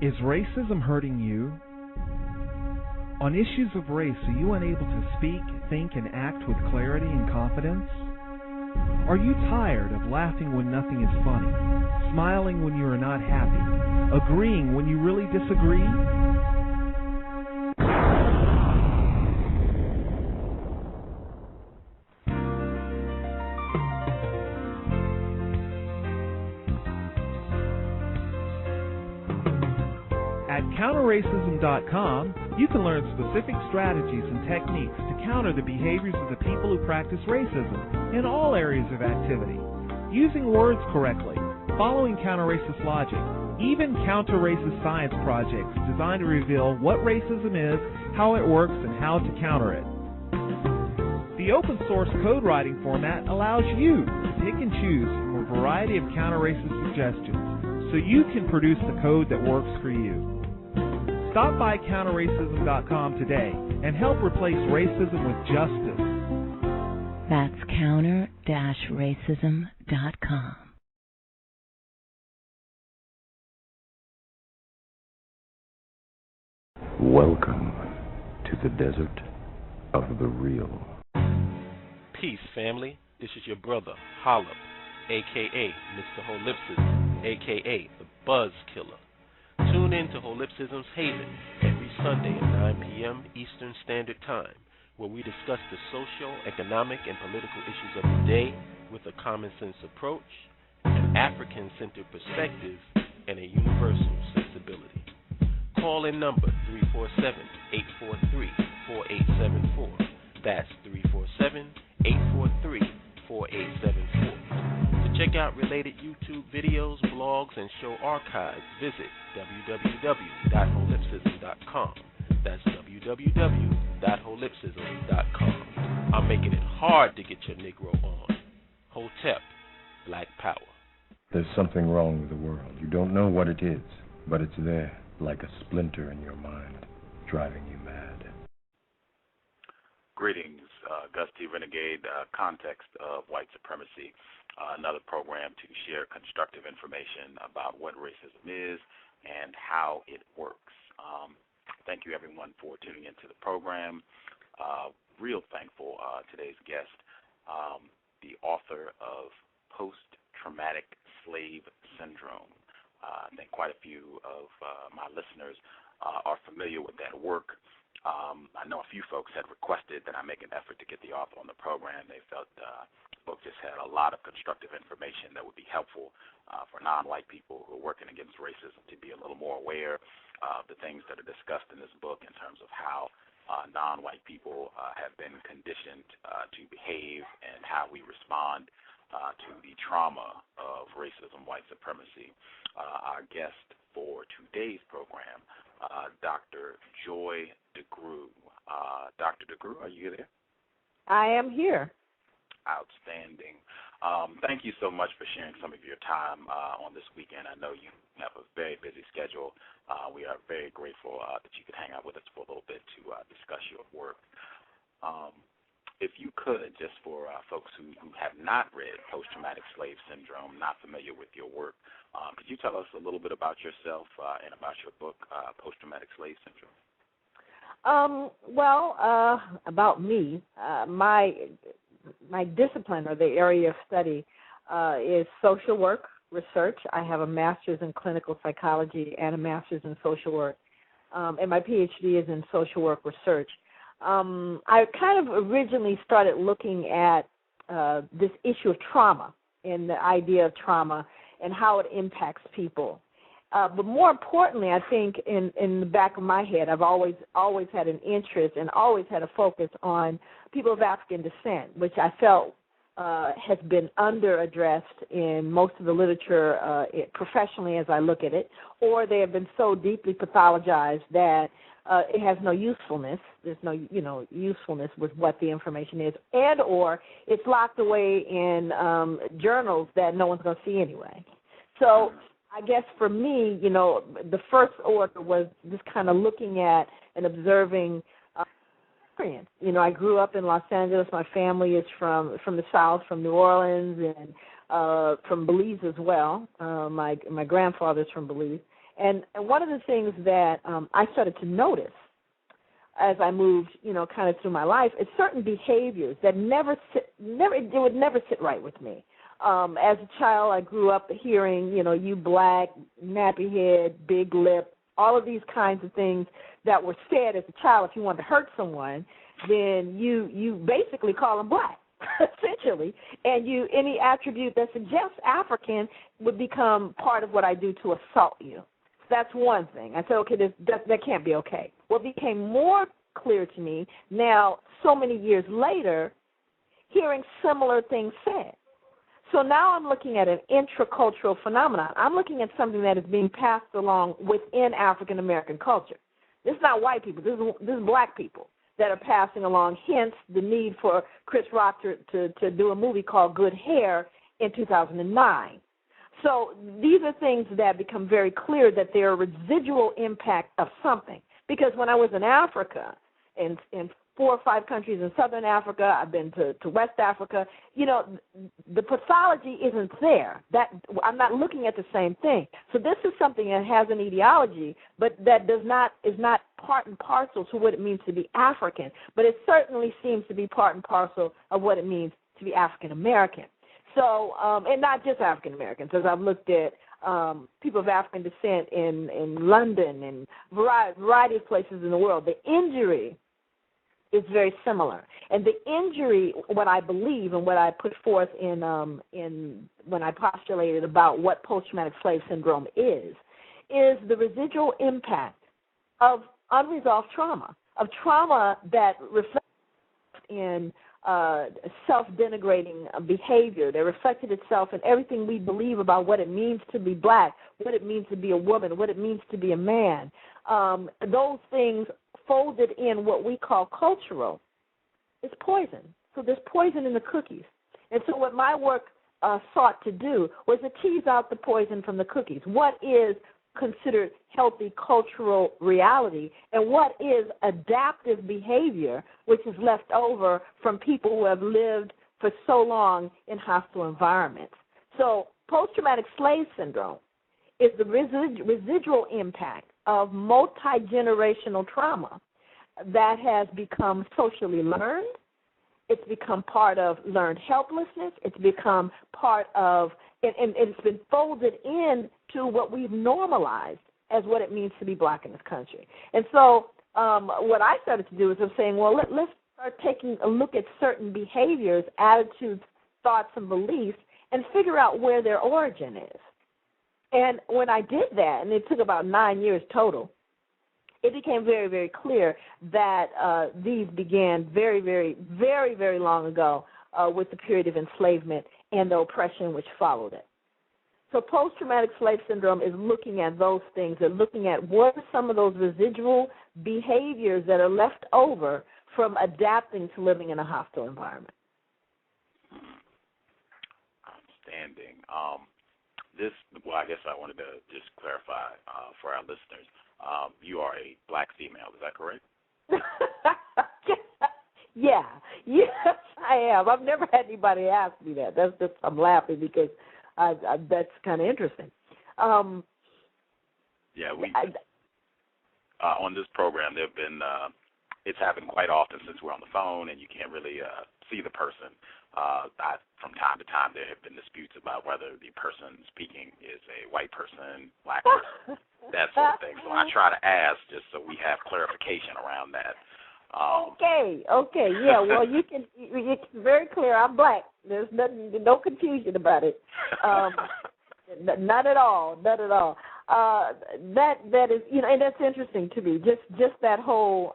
Is racism hurting you? On issues of race, are you unable to speak, think, and act with clarity and confidence? Are you tired of laughing when nothing is funny, smiling when you are not happy, agreeing when you really disagree? At counterracism.com, you can learn specific strategies and techniques to counter the behaviors of the people who practice racism in all areas of activity, using words correctly, following counter-racist logic, even counter-racist science projects designed to reveal what racism is, how it works, and how to counter it. The open-source code writing format allows you to pick and choose from a variety of counter-racist suggestions so you can produce the code that works for you. Stop by counterracism.com today and help replace racism with justice. That's counter-racism.com. Welcome to the desert of the real. Peace, family. This is your brother, Hollop, a.k.a. Mr. Holipsism, a.k.a. the Buzz Killer. Tune in to Holipsism's Haven every Sunday at 9 p.m. Eastern Standard Time, where we discuss the social, economic, and political issues of the day with a common-sense approach, an African-centered perspective, and a universal sensibility. Call-in number 347-843-4874. That's 347-843-4874. Check out related YouTube videos, blogs, and show archives. Visit www.holipsism.com. That's www.holipsism.com. I'm making it hard to get your Negro on. Hotep, Black Power. There's something wrong with the world. You don't know what it is, but it's there, like a splinter in your mind, driving you mad. Greetings, Gus T, Renegade, context of white supremacy. Another program to share constructive information about what racism is and how it works. Thank you, everyone, for tuning into the program. Real thankful today's guest, the author of Post-Traumatic Slave Syndrome. I think quite a few of my listeners are familiar with that work. I know a few folks had requested that I make an effort to get the author on the program. They felt the book just had a lot of constructive information that would be helpful for non-white people who are working against racism to be a little more aware of the things that are discussed in this book in terms of how non-white people have been conditioned to behave and how we respond to the trauma of racism, white supremacy. Our guest for today's program, Dr. Joy Degruy. Dr. Degruy, are you there? I am here. Outstanding. Thank you so much for sharing some of your time on this weekend. I know you have a very busy schedule. We are very grateful that you could hang out with us for a little bit to discuss your work. If you could, just for folks who have not read Post-Traumatic Slave Syndrome, not familiar with your work, could you tell us a little bit about yourself and about your book, Post-Traumatic Slave Syndrome? About me, my discipline or the area of study is social work research. I have a master's in clinical psychology and a master's in social work, and my PhD is in social work research. I kind of originally started looking at this issue of trauma and the idea of trauma and how it impacts people. But more importantly, I think in the back of my head, I've always had an interest and always had a focus on people of African descent, which I felt has been under-addressed in most of the literature professionally as I look at it, or they have been so deeply pathologized that it has no usefulness. There's no, usefulness with what the information is, and or it's locked away in journals that no one's going to see anyway. So I guess for me, the first order was just kind of looking at and observing experience. I grew up in Los Angeles. My family is from the South, from New Orleans, and from Belize as well. My grandfather's from Belize. And one of the things that I started to notice as I moved, kind of through my life, is certain behaviors that would never sit right with me. As a child, I grew up hearing, you black, nappy head, big lip, all of these kinds of things that were said as a child. If you wanted to hurt someone, then you basically call them black, essentially. And any attribute that suggests African would become part of what I do to assault you. That's one thing. I said, okay, that can't be okay. What became more clear to me now, so many years later, hearing similar things said. So now I'm looking at an intracultural phenomenon. I'm looking at something that is being passed along within African American culture. This is not white people. This is black people that are passing along, hence the need for Chris Rock to do a movie called Good Hair in 2009. So these are things that become very clear that they're a residual impact of something. Because when I was in Africa, in 4 or 5 countries in Southern Africa, I've been to West Africa, the pathology isn't there. I'm not looking at the same thing. So this is something that has an etiology, but that is not part and parcel to what it means to be African. But it certainly seems to be part and parcel of what it means to be African American. So, and not just African Americans, as I've looked at people of African descent in London and variety of places in the world. The injury is very similar, and the injury, what I believe and what I put forth in when I postulated about what post-traumatic slave syndrome is the residual impact of unresolved trauma, that reflects in self-denigrating behavior that reflected itself in everything we believe about what it means to be black, what it means to be a woman, what it means to be a man. Those things folded in what we call cultural is poison. So there's poison in the cookies. And so what my work sought to do was to tease out the poison from the cookies. What is considered healthy cultural reality, and what is adaptive behavior, which is left over from people who have lived for so long in hostile environments. So post-traumatic slave syndrome is the residual impact of multi-generational trauma that has become socially learned. It's become part of learned helplessness. It's become part of, and it's been folded into what we've normalized as what it means to be black in this country. And so what I started to do is I'm saying, well, let's start taking a look at certain behaviors, attitudes, thoughts, and beliefs, and figure out where their origin is. And when I did that, and it took about 9 years total, it became very, very clear that these began very, very, very, very long ago with the period of enslavement and the oppression which followed it. So post-traumatic slave syndrome is looking at those things and looking at what are some of those residual behaviors that are left over from adapting to living in a hostile environment. Outstanding. I guess I wanted to just clarify for our listeners. You are a black female, is that correct? Yeah. Yes, I am. I've never had anybody ask me that. I'm laughing because that's kind of interesting. On this program, there have been it's happened quite often since we're on the phone and you can't really see the person. From time to time, there have been disputes about whether the person speaking is a white person, black person, that sort of thing. So I try to ask just so we have clarification around that. Okay, yeah. Well, it's very clear. I'm black. There's no confusion about it. Not at all. That is, and that's interesting to me. Just that whole.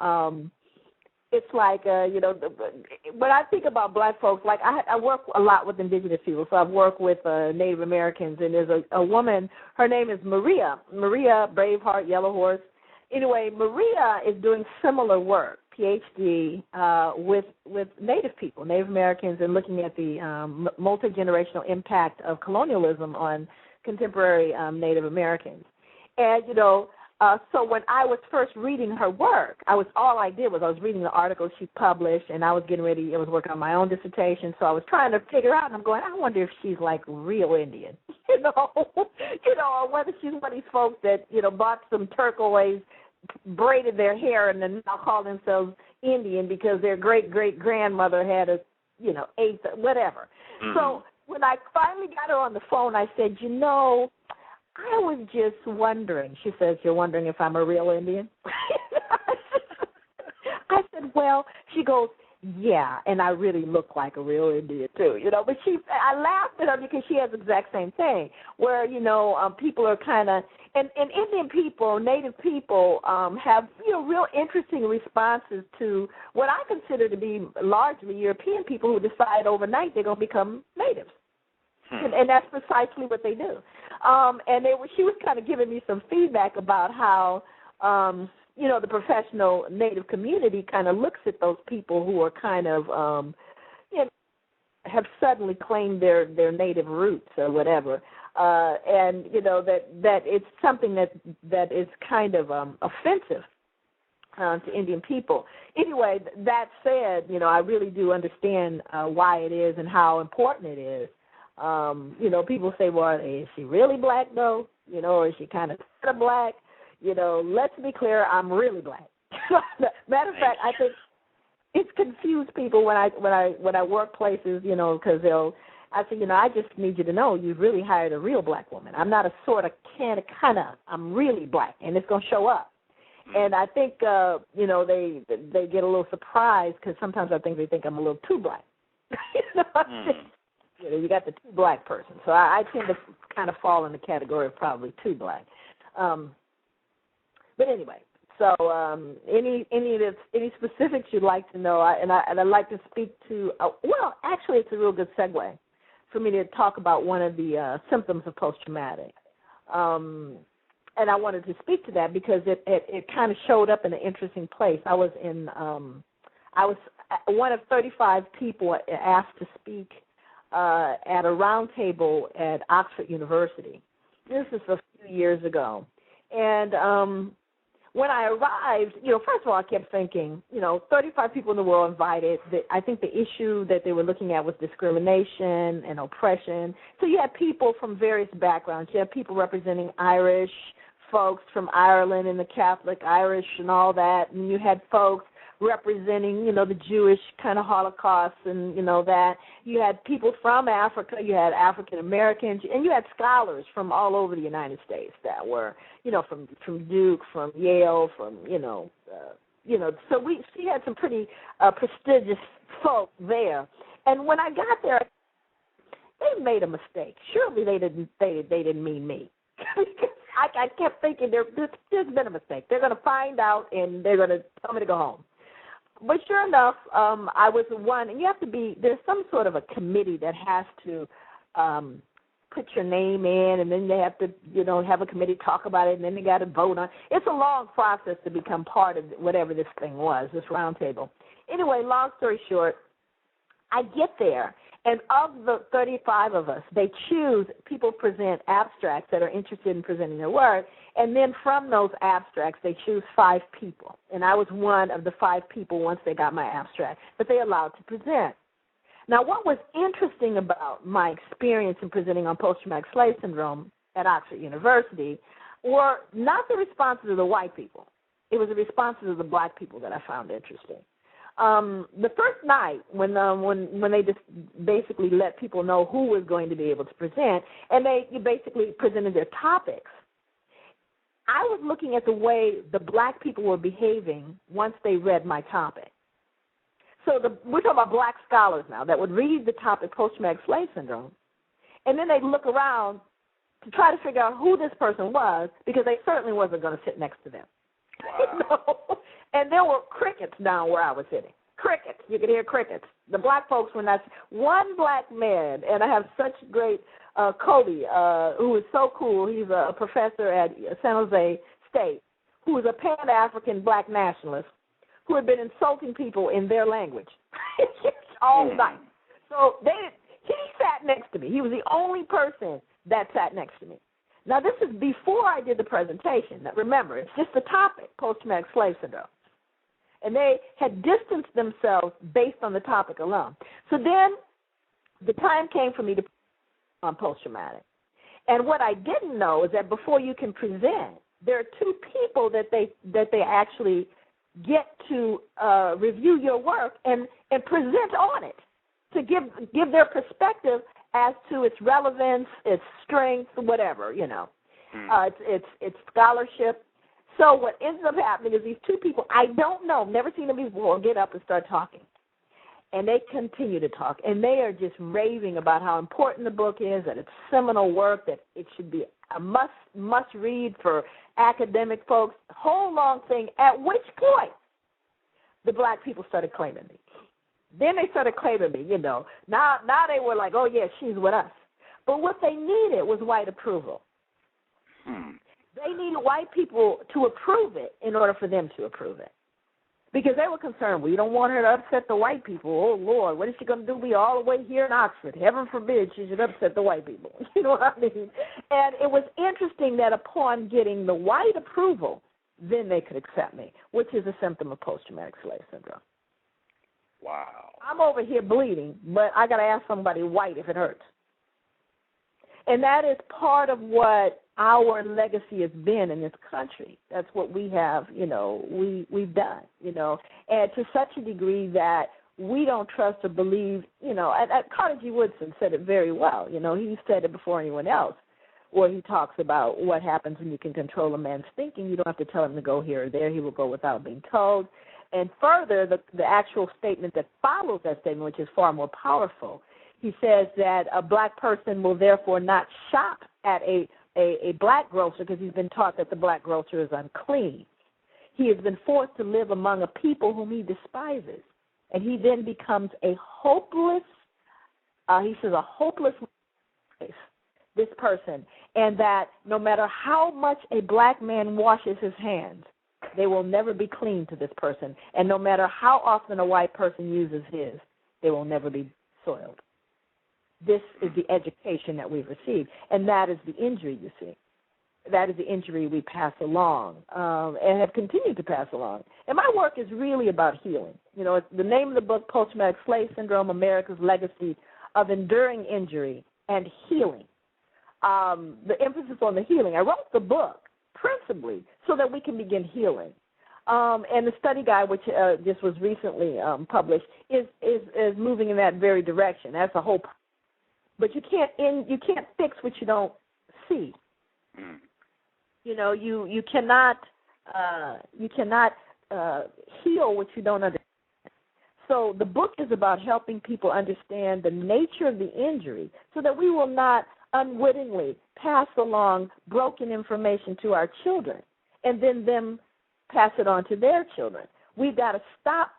It's like, when I think about black folks, like I work a lot with indigenous people, so I've worked with Native Americans, and there's a woman, her name is Maria, Braveheart, Yellow Horse. Anyway, Maria is doing similar work, PhD, with Native people, Native Americans, and looking at the multi-generational impact of colonialism on contemporary Native Americans. And, So when I was first reading her work, I was reading the articles she published, and I was working on my own dissertation. So I was trying to figure out, and I'm going, I wonder if she's like real Indian, or whether she's one of these folks that bought some turquoise, braided their hair, and then now call themselves Indian because their great grandmother had a eighth, whatever. Mm-hmm. So when I finally got her on the phone, I said, I was just wondering. She says, you're wondering if I'm a real Indian? I said, well, she goes, yeah, and I really look like a real Indian too, But I laughed at her because she has the exact same thing, where people are kind of, and Indian people, Native people, have real interesting responses to what I consider to be largely European people who decide overnight they're going to become natives. And that's precisely what they do. She was kind of giving me some feedback about how, the professional Native community kind of looks at those people who are kind of, have suddenly claimed their Native roots or whatever, and that it's something that is kind of offensive to Indian people. Anyway, that said, I really do understand why it is and how important it is. People say, well, is she really black though? Or is she kind of black? Let's be clear, I'm really black. Matter of fact, I think it's confused people when I work places, because I say, I just need you to know you've really hired a real black woman. I'm not a sort of kind of, I'm really black, and it's going to show up. And I think, they get a little surprised because sometimes I think they think I'm a little too black. You got the too black person. So I tend to kind of fall in the category of probably too black. But anyway, so any specifics you'd like to know, and I'd like to speak to, actually it's a real good segue for me to talk about one of the symptoms of post-traumatic. And I wanted to speak to that because it kind of showed up in an interesting place. I was one of 35 people asked to speak at a roundtable at Oxford University. This is a few years ago. And when I arrived, first of all, I kept thinking, 35 people in the world invited. I think the issue that they were looking at was discrimination and oppression. So you had people from various backgrounds. You had people representing Irish folks from Ireland and the Catholic Irish and all that. And you had folks representing, the Jewish kind of Holocaust and, that. You had people from Africa, you had African Americans, and you had scholars from all over the United States that were, from Duke, from Yale, from, so she had some pretty prestigious folk there. And when I got there, they made a mistake. Surely they didn't mean me. I kept thinking there's been a mistake. They're going to find out and they're going to tell me to go home. But sure enough, I was one, and there's some sort of a committee that has to put your name in, and then they have to, have a committee talk about it, and then they got to vote on it. It's a long process to become part of whatever this thing was, this roundtable. Anyway, long story short, I get there, and of the 35 of us, people present abstracts that are interested in presenting their work, and then from those abstracts, they choose 5 people. And I was one of the 5 people once they got my abstract that they allowed to present. Now, what was interesting about my experience in presenting on post-traumatic slave syndrome at Oxford University were not the responses of the white people. It was the responses of the black people that I found interesting. The first night when they just basically let people know who was going to be able to present, and they basically presented their topics, I was looking at the way the black people were behaving once they read my topic. So we're talking about black scholars now that would read the topic post-traumatic slave syndrome, and then they'd look around to try to figure out who this person was because they certainly wasn't going to sit next to them. Wow. And there were crickets down where I was sitting. Crickets. You could hear crickets. The black folks were not. One black man, and I have such great Kobe, who is so cool. He's a professor at San Jose State, who is a Pan-African black nationalist who had been insulting people in their language all night. So he sat next to me. He was the only person that sat next to me. Now, this is before I did the presentation. Now, remember, it's just the topic, post-traumatic slave syndrome. And they had distanced themselves based on the topic alone. So then the time came for me to on post-traumatic. And what I didn't know is that before you can present, there are two people that they actually get to review your work and present on it to give their perspective as to its relevance, its strength, whatever, you know. It's scholarship. So what ends up happening is these two people, I don't know, never seen them before, get up and start talking. And they continue to talk, and they are just raving about how important the book is, that it's seminal work, that it should be a must read for academic folks, the whole long thing, at which point the black people started claiming me. Then they started claiming me, you know. Now they were like, oh, yeah, she's with us. But what they needed was white approval. They needed white people to approve it in order for them to approve it. Because they were concerned, we don't want her to upset the white people. Oh, Lord, what is she going to do? We all the way here in Oxford. Heaven forbid she should upset the white people. You know what I mean? And it was interesting that upon getting the white approval, then they could accept me, which is a symptom of post-traumatic slave syndrome. Wow. I'm over here bleeding, but I got to ask somebody white if it hurts. And that is part of what our legacy has been in this country. That's what we have, you know, we've done, you know, and to such a degree that we don't trust or believe, you know, and Carter G. Woodson said it very well. You know, he said it before anyone else, where he talks about what happens when you can control a man's thinking. You don't have to tell him to go here or there. He will go without being told. And further, the actual statement that follows that statement, which is far more powerful, he says that a black person will therefore not shop at a black grocer because he's been taught that the black grocer is unclean. He has been forced to live among a people whom he despises. And he then becomes a hopeless, he says, a hopeless place, this person. And that no matter how much a black man washes his hands, they will never be clean to this person. And no matter how often a white person uses his, they will never be soiled. This is the education that we've received, and that is the injury, you see. That is the injury we pass along and have continued to pass along. And my work is really about healing. You know, the name of the book, Post-Traumatic Slave Syndrome, America's Legacy of Enduring Injury and Healing. The emphasis on the healing. I wrote the book principally so that we can begin healing. And the study guide, which just was recently published, is moving in that very direction. That's a whole. But you can't fix what you don't see. You know, you cannot heal what you don't understand. So the book is about helping people understand the nature of the injury so that we will not unwittingly pass along broken information to our children and then them pass it on to their children. We've got to stop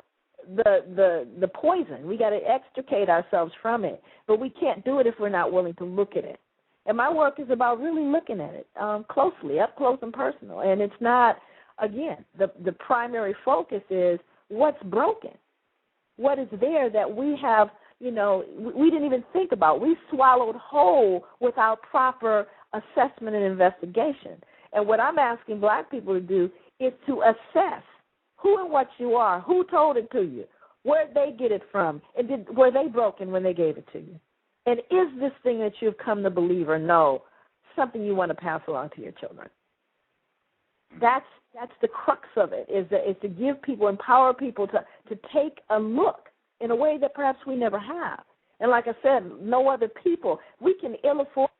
the poison. We got to extricate ourselves from it, but we can't do it if we're not willing to look at it. And my work is about really looking at it closely, up close and personal. And it's not, again, the primary focus is what's broken, what is there that we have, you know, we didn't even think about. We swallowed whole without proper assessment and investigation. And what I'm asking black people to do is to assess who and what you are, who told it to you, where did they get it from, and were they broken when they gave it to you? And is this thing that you've come to believe or know something you want to pass along to your children? That's the crux of it, is to give people, empower people to take a look in a way that perhaps we never have. And like I said, no other people, we can ill afford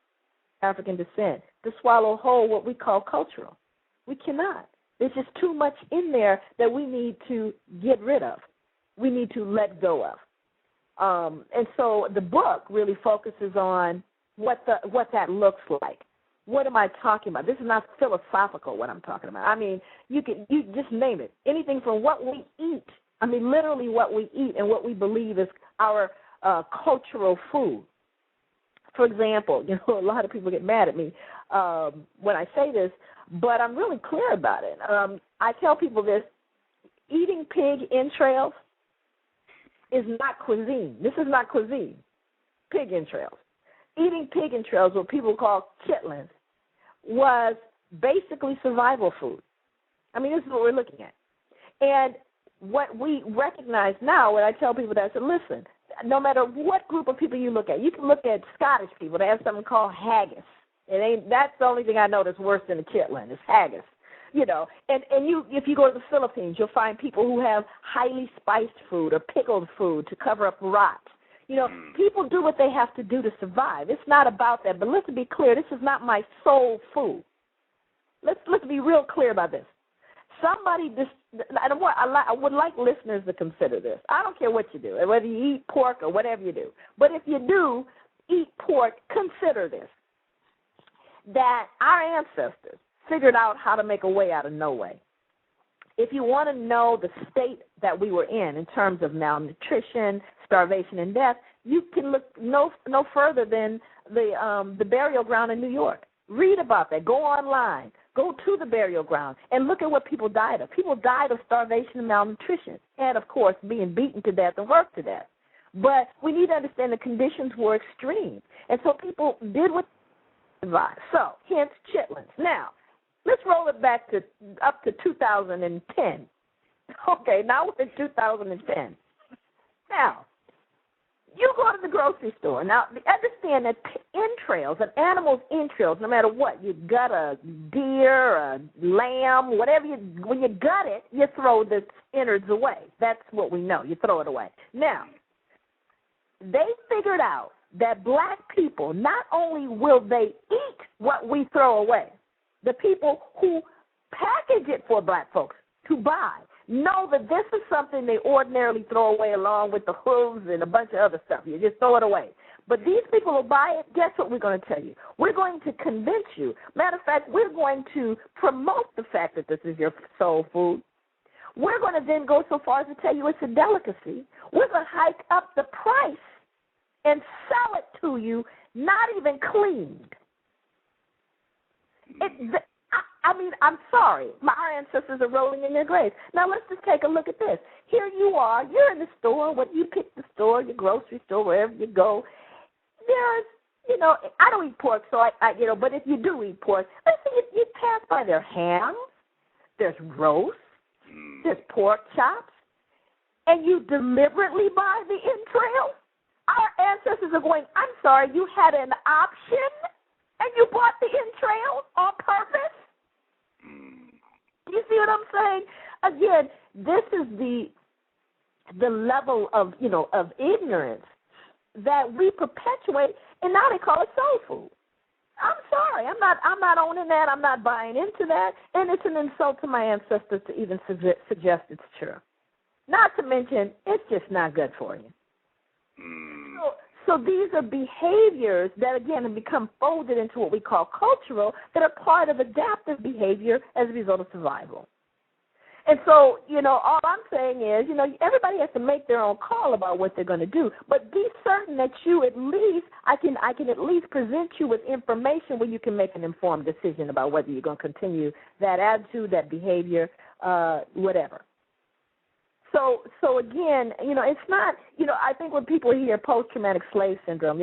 African descent to swallow whole what we call cultural. We cannot. There's just too much in there that we need to get rid of. We need to let go of. And so the book really focuses on what that looks like. What am I talking about? This is not philosophical, what I'm talking about. I mean, you just name it. Anything from what we eat. I mean, literally what we eat and what we believe is our cultural food. For example, you know, a lot of people get mad at me when I say this, but I'm really clear about it. I tell people this: eating pig entrails is not cuisine. This is not cuisine. Pig entrails. Eating pig entrails, what people call chitlins, was basically survival food. I mean, this is what we're looking at. And what we recognize now, when I tell people that, I say, listen, no matter what group of people you look at, you can look at Scottish people. They have something called haggis. That's the only thing I know that's worse than a chitlin is haggis. You know, and if you go to the Philippines, you'll find people who have highly spiced food or pickled food to cover up rot. You know, people do what they have to do to survive. It's not about that. But let's be clear, this is not my soul food. Let's be real clear about this. I would like listeners to consider this. I don't care what you do, whether you eat pork or whatever you do. But if you do eat pork, consider this, that our ancestors figured out how to make a way out of no way. If you want to know the state that we were in terms of malnutrition, starvation, and death, you can look no further than the burial ground in New York. Read about that. Go online. Go to the burial ground and look at what people died of. People died of starvation and malnutrition and, of course, being beaten to death and worked to death. But we need to understand the conditions were extreme. And so people did what they survived. So, hence chitlins. Now, let's roll it back to up to 2010. Okay, now we're in 2010. Now, you go to the grocery store. Now, understand that entrails, an animal's entrails, no matter what, you gut a deer, a lamb, whatever, when you gut it, you throw the innards away. That's what we know. You throw it away. Now, they figured out that black people, not only will they eat what we throw away, the people who package it for black folks to buy know that this is something they ordinarily throw away along with the hooves and a bunch of other stuff. You just throw it away. But these people who buy it, guess what we're going to tell you? We're going to convince you. Matter of fact, we're going to promote the fact that this is your soul food. We're going to then go so far as to tell you it's a delicacy. We're going to hike up the price and sell it to you not even cleaned. I'm sorry. Our ancestors are rolling in their graves. Now, let's just take a look at this. Here you are. You're in the store. When you pick the store, your grocery store, wherever you go, there's, I don't eat pork, so but if you do eat pork, let's see, you pass by their hams, there's roast, there's pork chops, and you deliberately buy the entrails. Our ancestors are going, I'm sorry, you had an option, and you bought the entrails on purpose? You see what I'm saying? Again, this is the level of ignorance that we perpetuate, and now they call it soul food. I'm sorry, I'm not owning that. I'm not buying into that, and it's an insult to my ancestors to even suggest it's true. Not to mention, it's just not good for you. So these are behaviors that, again, have become folded into what we call cultural, that are part of adaptive behavior as a result of survival. And so, all I'm saying is, everybody has to make their own call about what they're going to do, but be certain that you at least, I can at least present you with information where you can make an informed decision about whether you're going to continue that attitude, that behavior, whatever. So again, it's not, I think when people hear post-traumatic slave syndrome,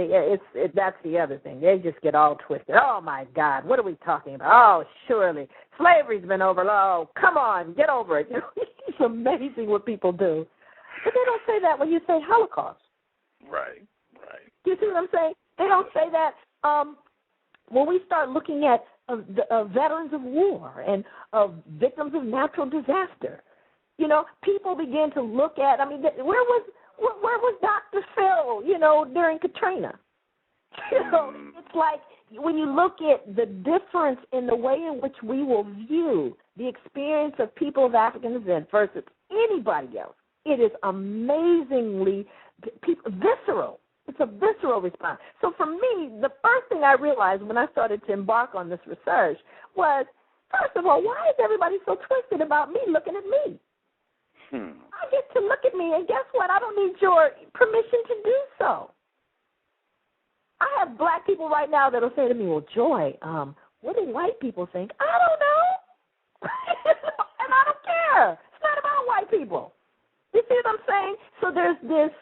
that's the other thing. They just get all twisted. Oh, my God, what are we talking about? Oh, surely, slavery's been over. Oh, come on, get over it. It's amazing what people do. But they don't say that when you say Holocaust. Right. Do you see what I'm saying? They don't say that when we start looking at veterans of war and victims of natural disaster. People begin to look at, where was Dr. Phil, during Katrina? It's like when you look at the difference in the way in which we will view the experience of people of African descent versus anybody else, it is amazingly visceral. It's a visceral response. So for me, the first thing I realized when I started to embark on this research was, first of all, why is everybody so twisted about me looking at me? I get to look at me, and guess what? I don't need your permission to do so. I have black people right now that will say to me, well, Joy, what do white people think? I don't know. And I don't care. It's not about white people. You see what I'm saying? So there's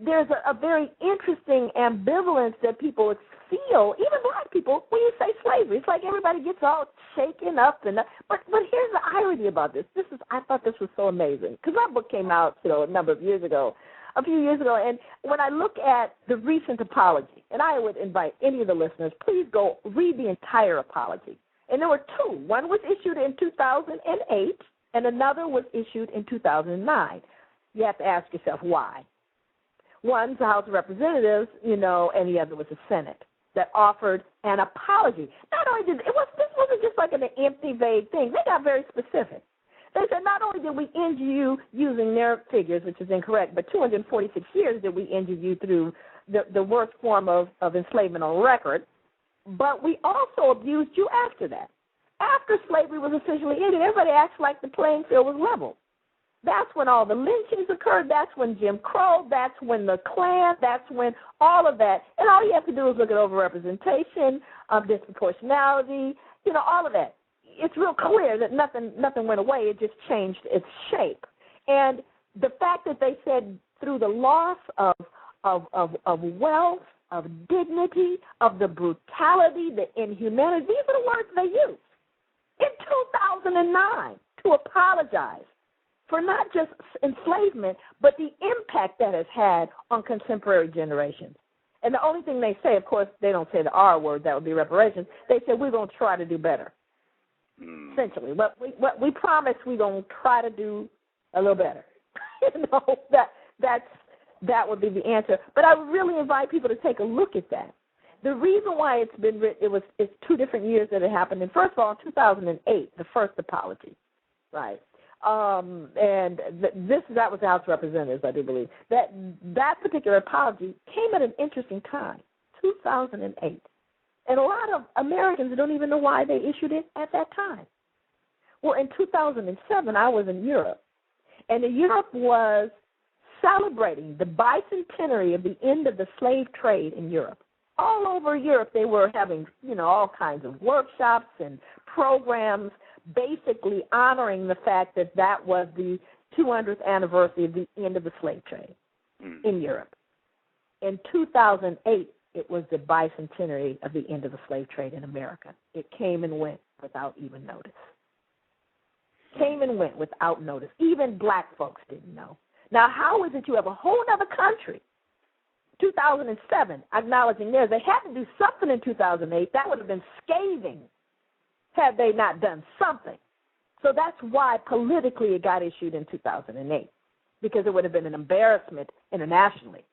there's a very interesting ambivalence that people feel, even black people, when you say slavery. It's like everybody gets all shaken up. But here's the irony about this. I thought this was so amazing, because my book came out, a few years ago, and when I look at the recent apology, and I would invite any of the listeners, please go read the entire apology. And there were two. One was issued in 2008, and another was issued in 2009. You have to ask yourself why. One's the House of Representatives, and the other was the Senate that offered an apology. Not only this wasn't just like an empty, vague thing. They got very specific. They said not only did we injure you using their figures, which is incorrect, but 246 years did we injure you through the worst form of enslavement on record, but we also abused you after that. After slavery was officially ended, everybody acts like the playing field was level. That's when all the lynchings occurred. That's when Jim Crow. That's when the Klan. That's when all of that. And all you have to do is look at overrepresentation, disproportionality, all of that. It's real clear that nothing went away. It just changed its shape. And the fact that they said through the loss of wealth, of dignity, of the brutality, the inhumanity, these are the words they used in 2009 to apologize for not just enslavement, but the impact that has had on contemporary generations. And the only thing they say, of course, they don't say the R word, that would be reparations. They say we're going to try to do better, essentially. What we promise we're going to try to do a little better. That would be the answer. But I would really invite people to take a look at that. The reason why it's been written, it's 2 different years that it happened. And first of all, in 2008, the first apology, right? And that was the House of Representatives, I do believe. That particular apology came at an interesting time, 2008. And a lot of Americans don't even know why they issued it at that time. Well, in 2007, I was in Europe, and Europe was celebrating the bicentenary of the end of the slave trade in Europe. All over Europe, they were having, all kinds of workshops and programs basically honoring the fact that was the 200th anniversary of the end of the slave trade in Europe. In 2008, it was the bicentenary of the end of the slave trade in America. It came and went without even notice. Came and went without notice. Even black folks didn't know. Now, how is it you have a whole other country, 2007, acknowledging theirs? They had to do something in 2008. That would have been scathing had they not done something. So that's why politically it got issued in 2008, because it would have been an embarrassment internationally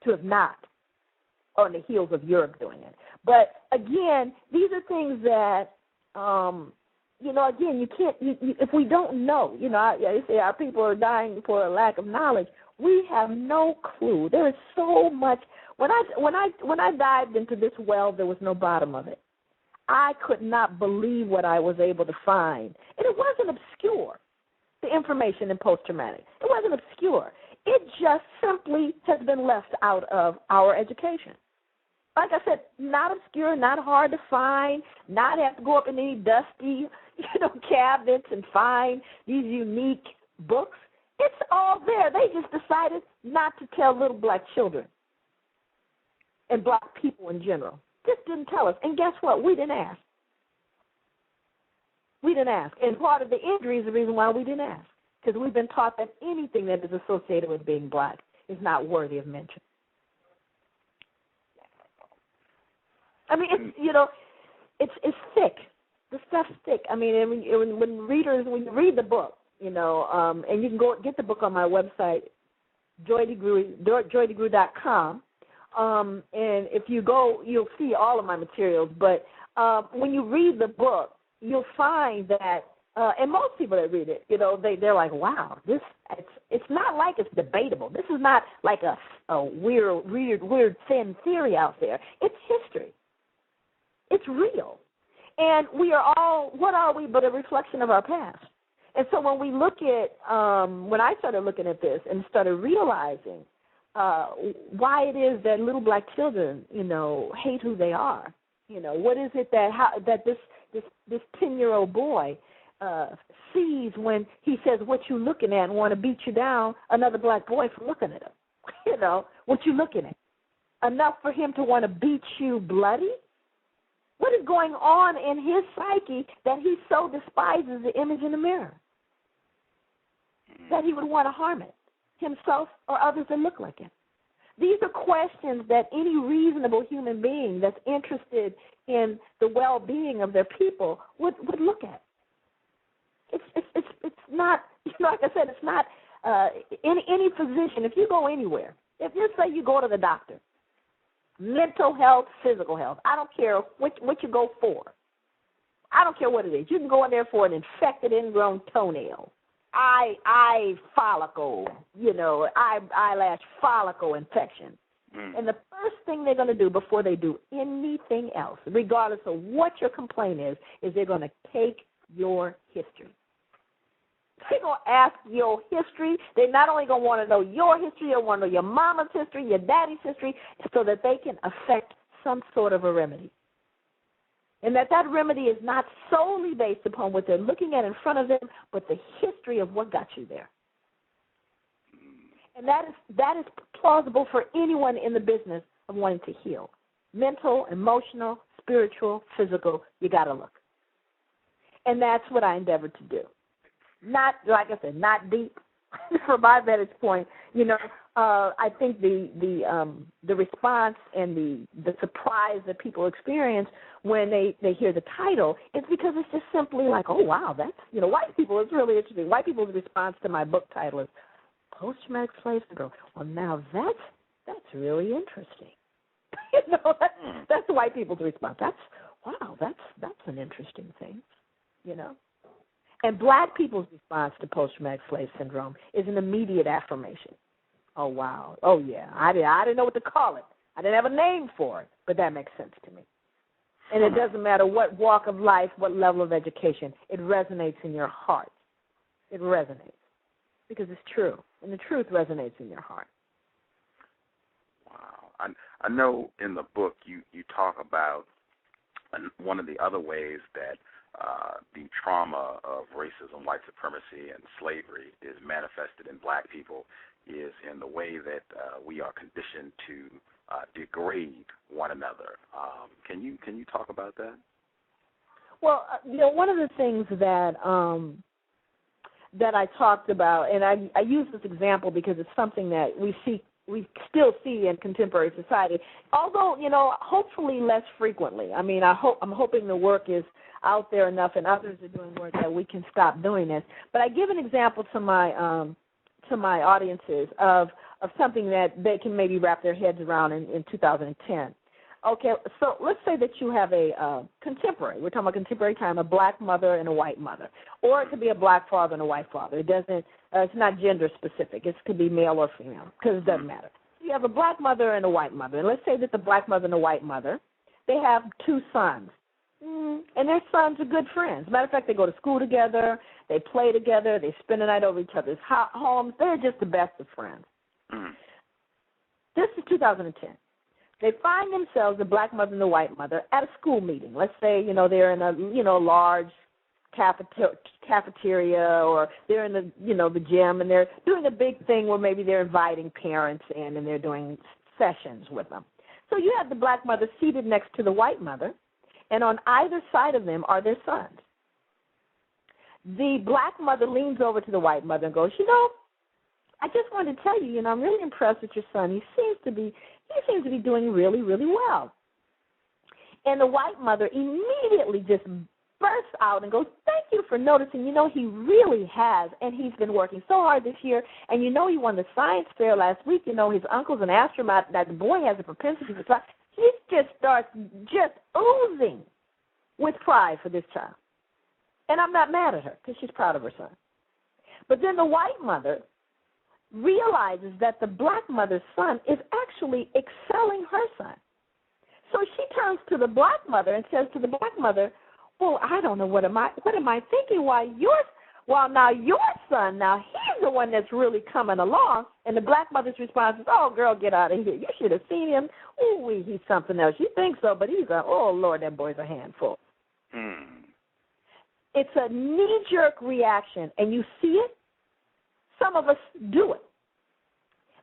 to have not on the heels of Europe doing it. But, again, these are things that, again, you can't, if we don't know, they say our people are dying for a lack of knowledge. We have no clue. There is so much. When I dived into this well, there was no bottom of it. I could not believe what I was able to find. And it wasn't obscure, the information in post-traumatic. It wasn't obscure. It just simply has been left out of our education. Like I said, not obscure, not hard to find, not have to go up in any dusty, cabinets and find these unique books. It's all there. They just decided not to tell little black children and black people in general. Just didn't tell us. And guess what? We didn't ask. We didn't ask. And part of the injury is the reason why we didn't ask, because we've been taught that anything that is associated with being black is not worthy of mention. I mean, it's thick. The stuff's thick. I mean, when you read the book, and you can go get the book on my website, joydegruy.com. And if you go, you'll see all of my materials. But when you read the book, you'll find that, and most people that read it, they're like, wow, it's not like it's debatable. This is not like a weird thin theory out there. It's history. It's real. And we are all, what are we but a reflection of our past? And so when we look at, when I started looking at this and started realizing why it is that little black children, hate who they are, what is it that this 10-year-old boy sees when he says, what you looking at, and want to beat you down, another black boy for looking at him. You know, what you looking at? Enough for him to want to beat you bloody? What is going on in his psyche that he so despises the image in the mirror? That he would want to harm it, himself or others that look like him? These are questions that any reasonable human being that's interested in the well-being of their people would look at. It's not, like I said, it's not any physician. If you go anywhere, if you say you go to the doctor, mental health, physical health, I don't care what you go for. I don't care what it is. You can go in there for an infected ingrown toenail, eye follicle, eyelash follicle infection. And the first thing they're going to do before they do anything else, regardless of what your complaint is they're going to take your history. They're going to ask your history. They're not only going to want to know your history, they want to know your mama's history, your daddy's history, so that they can affect some sort of a remedy. And that remedy is not solely based upon what they're looking at in front of them, but the history of what got you there. And that is plausible for anyone in the business of wanting to heal. Mental, emotional, spiritual, physical, you got to look. And that's what I endeavored to do. Not, like I said, not deep. From my vantage point, I think the response and the surprise that people experience when they hear the title is because it's just simply like, oh wow, that's white people. It's really interesting. White people's response to my book title is post-traumatic slave syndrome. Well, now that's really interesting. That's white people's response. That's an interesting thing. And black people's response to post-traumatic slave syndrome is an immediate affirmation. Oh, wow. Oh, yeah. I didn't know what to call it. I didn't have a name for it, but that makes sense to me. And it doesn't matter what walk of life, what level of education, it resonates in your heart. It resonates because it's true, and the truth resonates in your heart. Wow. I know in the book you talk about one of the other ways that the trauma of racism, white supremacy, and slavery is manifested in black people is in the way that we are conditioned to degrade one another. Can you talk about that? Well, one of the things that I talked about, and I use this example because it's something that we still see in contemporary society, although hopefully less frequently. I mean, I'm hoping the work is out there enough, and others are doing work that we can stop doing this. But I give an example to my audiences of something that they can maybe wrap their heads around in 2010. Okay, so let's say that you have a contemporary. We're talking about contemporary time, a black mother and a white mother, or it could be a black father and a white father. It doesn't. It's not gender specific. It could be male or female because it doesn't matter. You have a black mother and a white mother, and let's say that the black mother and the white mother, they have two sons. And their sons are good friends. Matter of fact, they go to school together, they play together, they spend the night over each other's homes. They're just the best of friends. This is 2010. They find themselves, the black mother and the white mother, at a school meeting. Let's say, they're in a large cafeteria, or they're in the gym, and they're doing a big thing where maybe they're inviting parents in and they're doing sessions with them. So you have the black mother seated next to the white mother, and on either side of them are their sons. The black mother leans over to the white mother and goes, I just wanted to tell you, I'm really impressed with your son. He seems to be doing really, really well. And the white mother immediately just bursts out and goes, thank you for noticing. He really has, and he's been working so hard this year. And he won the science fair last week. His uncle's an astronaut. That the boy has a propensity for science. He just starts oozing with pride for this child. And I'm not mad at her because she's proud of her son. But then the white mother realizes that the black mother's son is actually excelling her son. So she turns to the black mother and says to the black mother, well, I don't know, what am I thinking? Now your son, he's the one that's really coming along. And the black mother's response is, oh, girl, get out of here. You should have seen him. Ooh, he's something else. You think so, but oh, Lord, that boy's a handful. It's a knee-jerk reaction, and you see it. Some of us do it.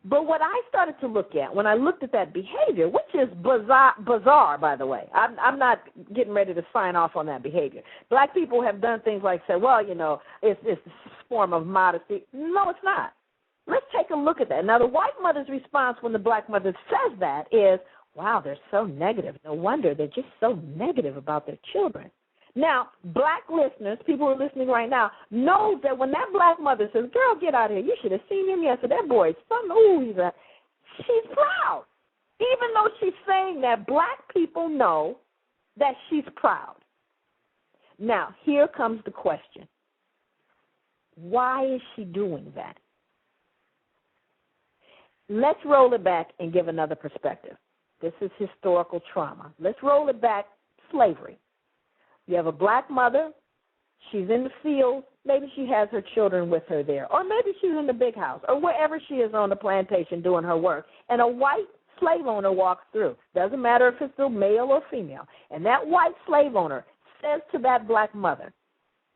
But what I started to look at when I looked at that behavior, which is bizarre, by the way, I'm not getting ready to sign off on that behavior. Black people have done things like say, well, it's a form of modesty. No, it's not. Let's take a look at that. Now, the white mother's response when the black mother says that is, wow, they're so negative. No wonder they're just so negative about their children. Now, black listeners, people who are listening right now, know that when that black mother says, girl, get out of here, you should have seen him yesterday, that boy is she's proud. Even though she's saying that, black people know that she's proud. Now, here comes the question. Why is she doing that? Let's roll it back and give another perspective. This is historical trauma. Let's roll it back, slavery. You have a black mother, she's in the field, maybe she has her children with her there, or maybe she's in the big house, or wherever she is on the plantation doing her work, and a white slave owner walks through. Doesn't matter if it's a male or female. And that white slave owner says to that black mother,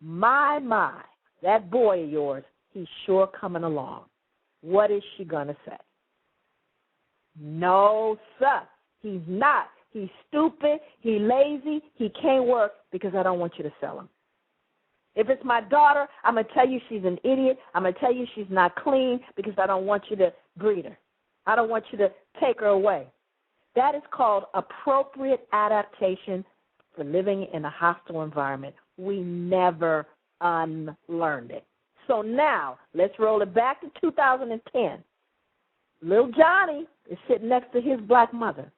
my, that boy of yours, he's sure coming along. What is she going to say? No, sir, he's not. He's stupid, he's lazy, he can't work because I don't want you to sell him. If it's my daughter, I'm going to tell you she's an idiot. I'm going to tell you she's not clean because I don't want you to breed her. I don't want you to take her away. That is called appropriate adaptation for living in a hostile environment. We never unlearned it. So now, let's roll it back to 2010. Little Johnny is sitting next to his black mother.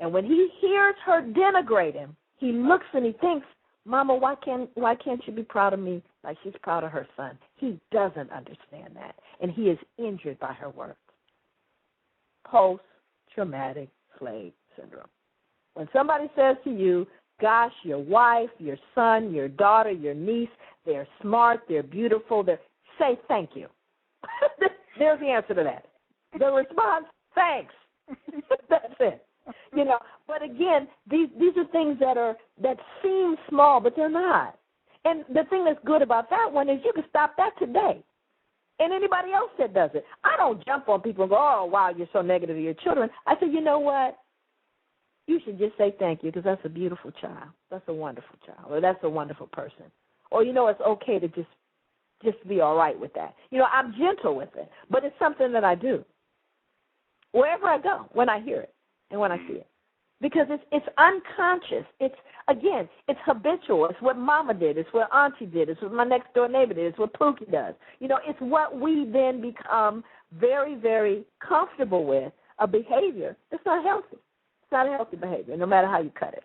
And when he hears her denigrate him, he looks and he thinks, Mama, why can't you be proud of me like she's proud of her son? He doesn't understand that, and he is injured by her words. Post-traumatic slave syndrome. When somebody says to you, gosh, your wife, your son, your daughter, your niece, they're smart, they're beautiful, say thank you. There's the answer to that. The response, thanks. That's it. But again, these are things that seem small, but they're not. And the thing that's good about that one is you can stop that today. And anybody else that does it. I don't jump on people and go, oh, wow, you're so negative to your children. I say, you know what? You should just say thank you because that's a beautiful child. That's a wonderful child. Or that's a wonderful person. Or, it's okay to just be all right with that. I'm gentle with it, but it's something that I do. Wherever I go, when I hear it. And when I see it. Because it's unconscious. It's habitual. It's what Mama did. It's what Auntie did. It's what my next-door neighbor did. It's what Pookie does. It's what we then become very, very comfortable with, a behavior that's not healthy. It's not a healthy behavior, no matter how you cut it.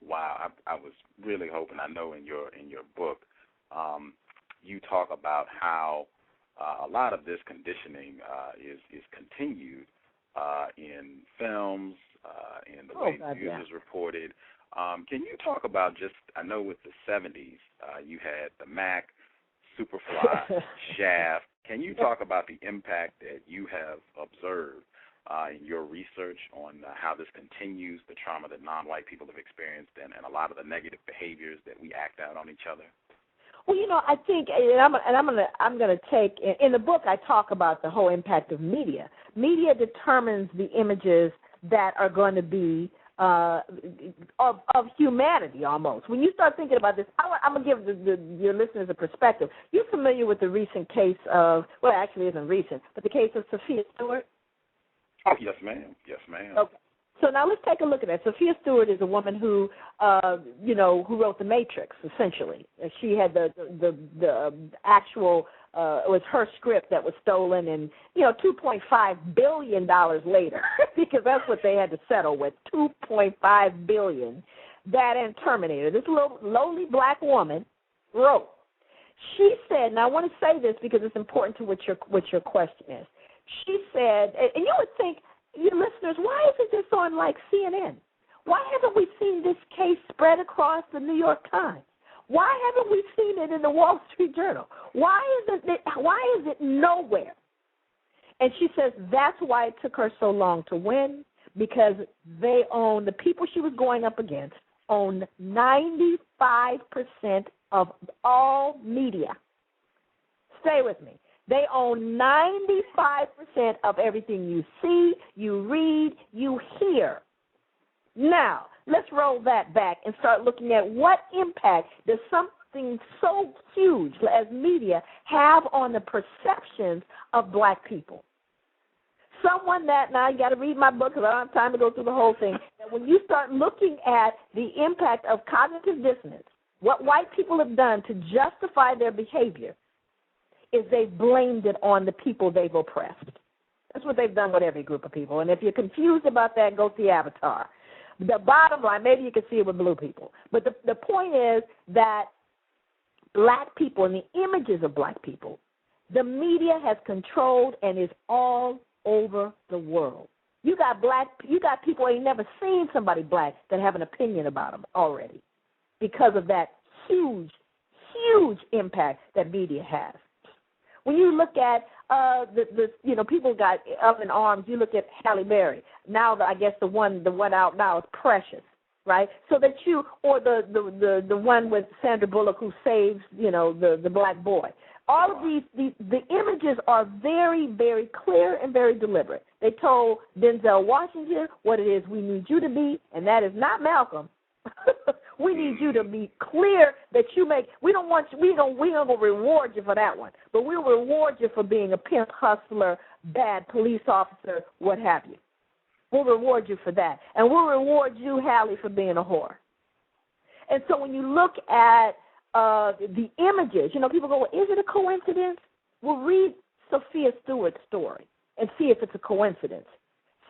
Wow. I was really hoping, I know in your book, you talk about how a lot of this conditioning is continued in films, in the way news is reported. Can you talk about I know with the 70s, you had the Mac, Superfly, Shaft. Can you talk about the impact that you have observed in your research on how this continues, the trauma that non-white people have experienced, and a lot of the negative behaviors that we act out on each other? Well, I think, I'm going to take in the book. I talk about the whole impact of media. Media determines the images that are going to be of humanity almost. When you start thinking about this, I'm going to give your listeners a perspective. You're familiar with the recent case of, well, actually it isn't recent, but the case of Sophia Stewart? Oh, yes, ma'am. Yes, ma'am. Okay. So now let's take a look at that. Sophia Stewart is a woman who wrote The Matrix, essentially. She had the actual, it was her script that was stolen, and, $2.5 billion later, because that's what they had to settle with, $2.5 billion, that and Terminator. This lowly black woman wrote. She said, and I want to say this because it's important to what your question is. She said, and you would think, your listeners, why isn't this on like CNN? Why haven't we seen this case spread across the New York Times? Why haven't we seen it in the Wall Street Journal? Why is it nowhere? And she says that's why it took her so long to win, because the people she was going up against owned 95% of all media. Stay with me. They own 95% of everything you see, you read, you hear. Now, let's roll that back and start looking at what impact does something so huge as media have on the perceptions of black people. Someone that, now you got to read my book because I don't have time to go through the whole thing, that when you start looking at the impact of cognitive dissonance, what white people have done to justify their behavior is they've blamed it on the people they've oppressed. That's what they've done with every group of people. And if you're confused about that, go see Avatar. The bottom line, maybe you can see it with blue people, but the point is that black people and the images of black people, the media has controlled and is all over the world. You got people ain't never seen somebody black that have an opinion about them already because of that huge, huge impact that media has. When you look at people got up in arms. You look at Halle Berry. Now, I guess the one out now is Precious, right? So that you, or the one with Sandra Bullock who saves, the black boy. All of the images are very, very clear and very deliberate. They told Denzel Washington what it is we need you to be, and that is not Malcolm. We need you to be clear that you make. We don't reward you for that one, but we'll reward you for being a pimp, hustler, bad police officer, what have you. We'll reward you for that, and we'll reward you, Halle, for being a whore. And so when you look at the images, people go, well, is it a coincidence? Well, read Sophia Stewart's story and see if it's a coincidence.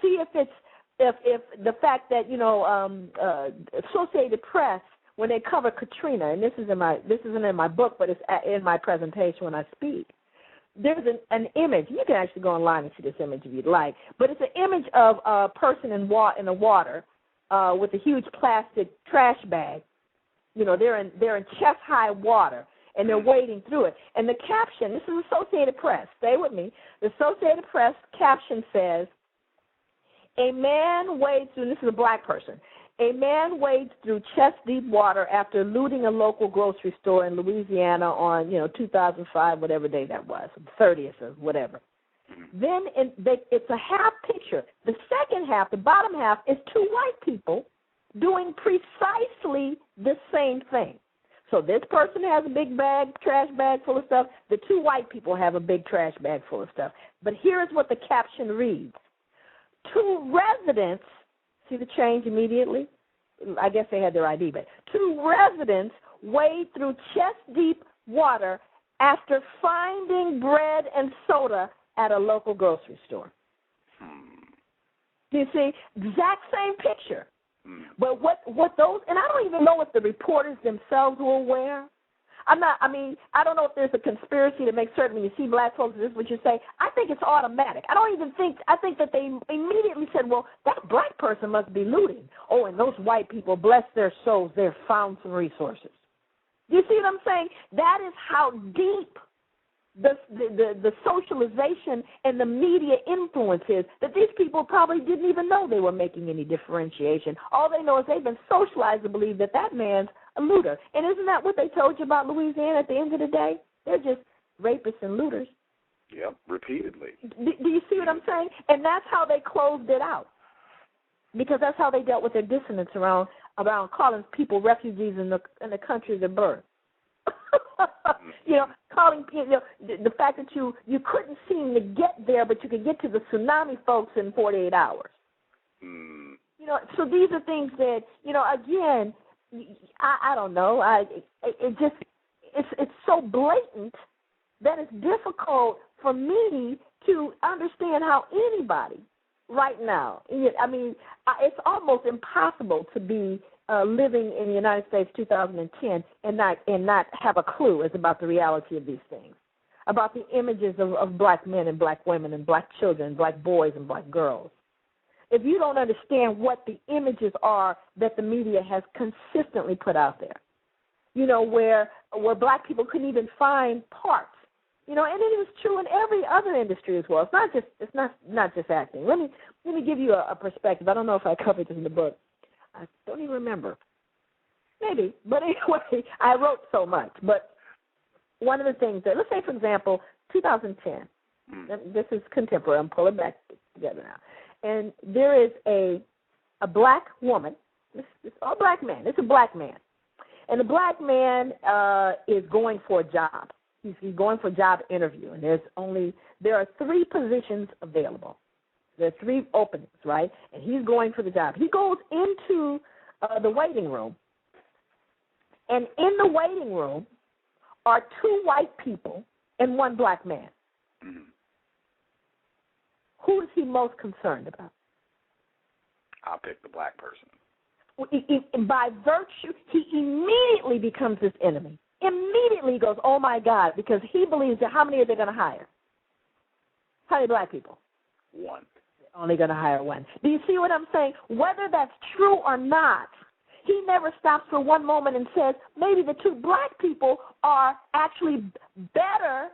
See if it's if the fact that Associated Press, when they cover Katrina, and this isn't in my book, but it's in my presentation when I speak. There's an image. You can actually go online and see this image if you'd like, but it's an image of a person in the water with a huge plastic trash bag. They're in chest-high water, and they're wading through it. And the caption, this is Associated Press. Stay with me. The Associated Press caption says, a man wades through, this is a black person, a man wades through chest-deep water after looting a local grocery store in Louisiana on, 2005, whatever day that was, 30th or whatever. Then it's a half picture. The second half, the bottom half, is two white people doing precisely the same thing. So this person has a big trash bag full of stuff. The two white people have a big trash bag full of stuff. But here's what the caption reads. Two residents, see the change immediately? I guess they had their ID, but two residents wade through chest-deep water after finding bread and soda at a local grocery store. You see, exact same picture. But what those, and I don't even know if the reporters themselves were aware. I don't know if there's a conspiracy to make certain when you see black folks, this is what you say. I think it's automatic. I think that they immediately said, well, that black person must be looting. Oh, and those white people, bless their souls, they've found some resources. You see what I'm saying? That is how deep the socialization and the media influence is, that these people probably didn't even know they were making any differentiation. All they know is they've been socialized to believe that man's a looter. And isn't that what they told you about Louisiana at the end of the day? They're just rapists and looters. Yep, repeatedly. Do you see what I'm saying? And that's how they closed it out, because that's how they dealt with their dissonance around calling people refugees in the country of their birth. Calling the fact that you couldn't seem to get there, but you could get to the tsunami folks in 48 hours. So these are things that, again, I don't know. It's so blatant that it's difficult for me to understand how anybody right now, it's almost impossible to be living in the United States 2010 and not have a clue about the reality of these things, about the images of black men and black women and black children and black boys and black girls. If you don't understand what the images are that the media has consistently put out there, where black people couldn't even find parts, and it is true in every other industry as well. It's not just acting. Let me give you a perspective. I don't know if I covered this in the book. I don't even remember. Maybe, but anyway, I wrote so much. But one of the things that, let's say, for example, 2010. This is contemporary. I'm pulling back together now. And there is a black woman. It's a black man. It's a black man. And the black man is going for a job. He's going for a job interview. And there are 3 positions available. There are 3 openings, right? And he's going for the job. He goes into the waiting room. And in the waiting room are 2 white people and 1 black man. Mm-hmm. Who is he most concerned about? I'll pick the black person. By virtue, he immediately becomes his enemy. Immediately goes, oh, my God, because he believes that how many are they going to hire? How many black people? 1. They're only going to hire 1. Do you see what I'm saying? Whether that's true or not, he never stops for one moment and says, maybe the 2 black people are actually better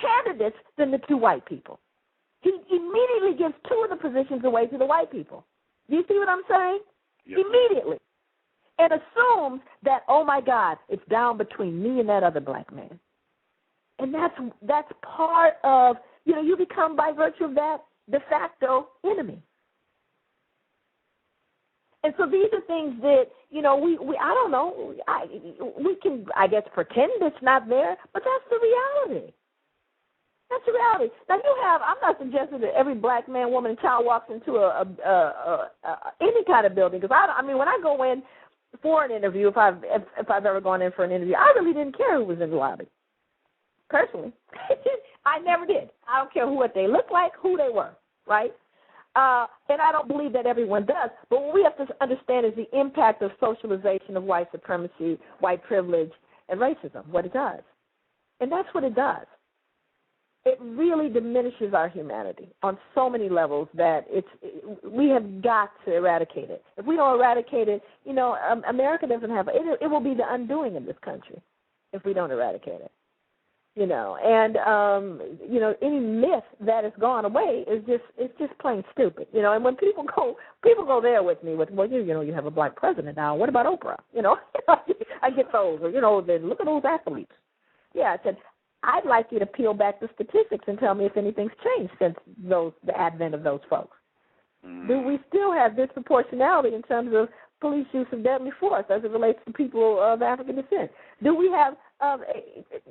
candidates than the 2 white people. He immediately gives 2 of the positions away to the white people. Do you see what I'm saying? Yes. Immediately. And assumes that, oh, my God, it's down between me and that other black man. And that's part of, you become, by virtue of that, de facto enemy. And so these are things that, we I don't know, we can, I guess, pretend it's not there, but that's the reality. That's the reality. Now, I'm not suggesting that every black man, woman, and child walks into any kind of building, because, when I go in for an interview, if I've ever gone in for an interview, I really didn't care who was in the lobby, personally. I never did. I don't care what they looked like, who they were, right? And I don't believe that everyone does, but what we have to understand is the impact of socialization of white supremacy, white privilege, and racism, what it does. And that's what it does. It really diminishes our humanity on so many levels that we have got to eradicate it. If we don't eradicate it, America doesn't have it. It will be the undoing of this country if we don't eradicate it. And any myth that has gone away is just plain stupid. And when people go there with me with, well, you have a black president now. What about Oprah? I get those. Or then look at those athletes. Yeah, I said, I'd like you to peel back the statistics and tell me if anything's changed since the advent of those folks. Do we still have disproportionality in terms of police use of deadly force as it relates to people of African descent? Do we have,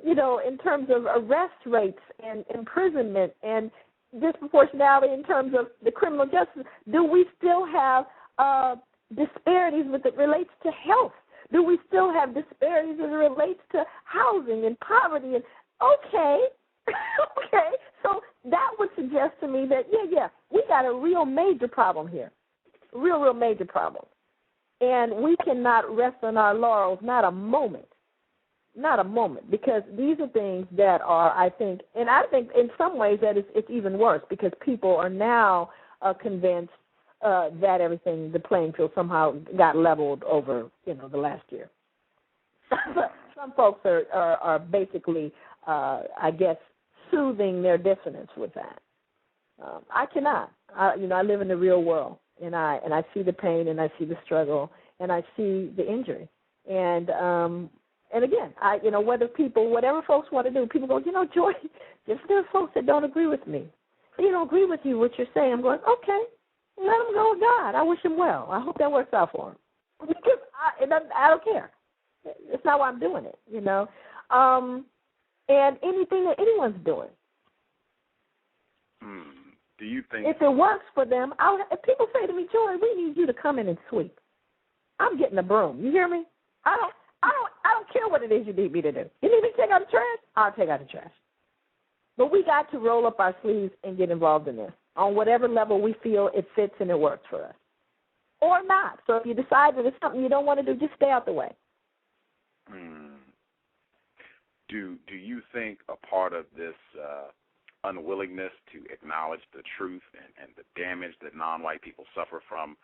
in terms of arrest rates and imprisonment and disproportionality in terms of the criminal justice, do we still have disparities as it relates to health? Do we still have disparities as it relates to housing and poverty? And okay, so that would suggest to me that, we got a real major problem here, real major problem. And we cannot rest on our laurels, not a moment, because these are things that are, I think in some ways that it's even worse because people are now convinced that the playing field somehow got leveled over, the last year. Some folks are basically, I guess, soothing their dissonance with that. I cannot. I live in the real world, and I see the pain, and I see the struggle, and I see the injury, and again, whatever folks want to do, people go, Joy, just there are folks that don't agree with me. They don't agree with you what you're saying. I'm going, okay. Let him go with God. I wish him well. I hope that works out for him. Because I don't care. It's not why I'm doing it, and anything that anyone's doing. Do you think if it works for them? If people say to me, Joy, we need you to come in and sweep, I'm getting a broom. You hear me? I don't care what it is you need me to do. You need me to take out the trash? I'll take out the trash. But we got to roll up our sleeves and get involved in this on whatever level we feel it fits and it works for us. Or not. So if you decide that it's something you don't want to do, just stay out the way. Do you think a part of this unwillingness to acknowledge the truth and the damage that non-white people suffer from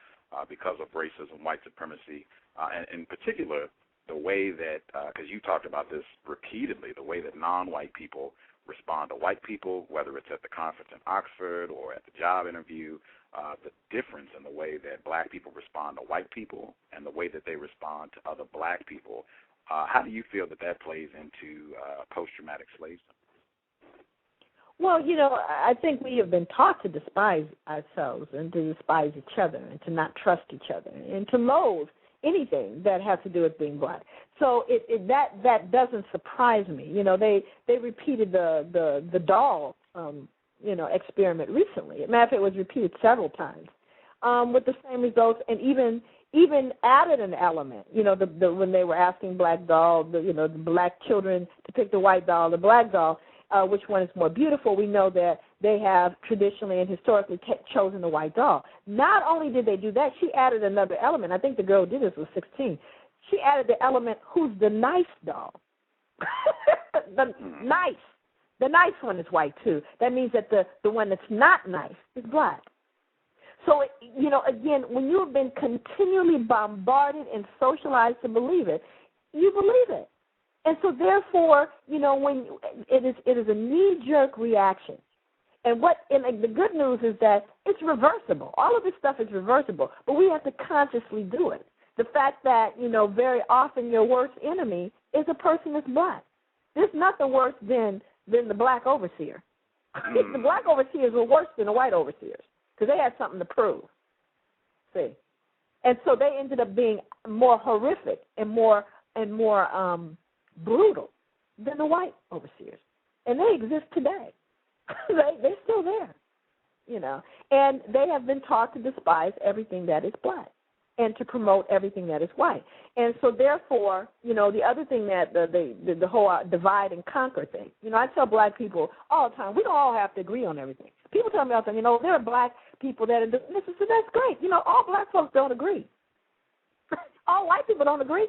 because of racism, white supremacy, and in particular the way that, because you talked about this repeatedly, the way that non-white people respond to white people, whether it's at the conference in Oxford or at the job interview, the difference in the way that black people respond to white people and the way that they respond to other black people. How do you feel that plays into post-traumatic slave syndrome? Well, I think we have been taught to despise ourselves and to despise each other and to not trust each other and to loathe anything that has to do with being black. So that doesn't surprise me. They repeated the doll experiment recently. As a matter of fact, it was repeated several times with the same results, and even added an element. When they were asking black doll, the black children to pick the white doll, the black doll, which one is more beautiful, we know that they have traditionally and historically chosen the white doll. Not only did they do that, she added another element. I think the girl who did this was 16. She added the element, who's the nice doll? The nice one is white, too. That means that the one that's not nice is black. So, again, when you have been continually bombarded and socialized to believe it, you believe it. And so, therefore, when it is a knee-jerk reaction. And the good news is that it's reversible. All of this stuff is reversible, but we have to consciously do it. The fact that, very often your worst enemy is a person that's black. There's nothing worse than the black overseer. The black overseers were worse than the white overseers because they had something to prove. See? And so they ended up being more horrific and more brutal than the white overseers. And they exist today. They're still there, And they have been taught to despise everything that is black and to promote everything that is white. And so, therefore, the other thing that the whole divide and conquer thing, I tell black people all the time, we don't all have to agree on everything. People tell me all the time, there are black people that are doing this, so that's great. All black folks don't agree. All white people don't agree.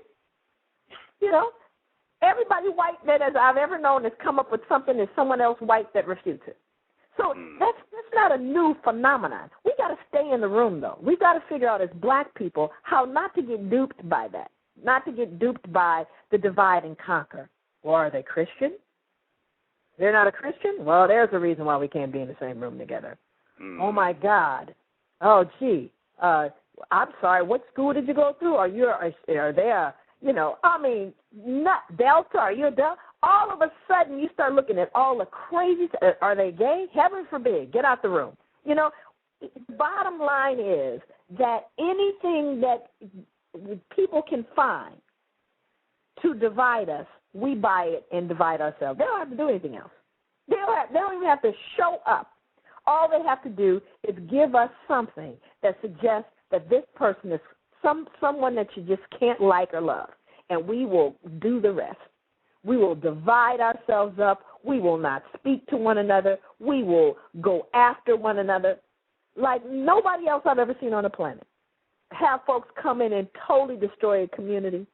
Everybody white that I've ever known has come up with something, there's someone else white that refutes it. So that's not a new phenomenon. We got to stay in the room, though. We got to figure out as black people how not to get duped by that, not to get duped by the divide and conquer. Well, are they Christian? They're not a Christian? Well, there's a reason why we can't be in the same room together. Oh, my God. Oh, gee. I'm sorry. What school did you go through? Are they not Delta? Are you a Delta? All of a sudden, you start looking at all the crazy. Are they gay? Heaven forbid. Get out the room. Bottom line is that anything that people can find to divide us, we buy it and divide ourselves. They don't have to do anything else. They don't even have to show up. All they have to do is give us something that suggests that this person is someone that you just can't like or love, and we will do the rest. We will divide ourselves up. We will not speak to one another. We will go after one another like nobody else I've ever seen on the planet. Have folks come in and totally destroy a community.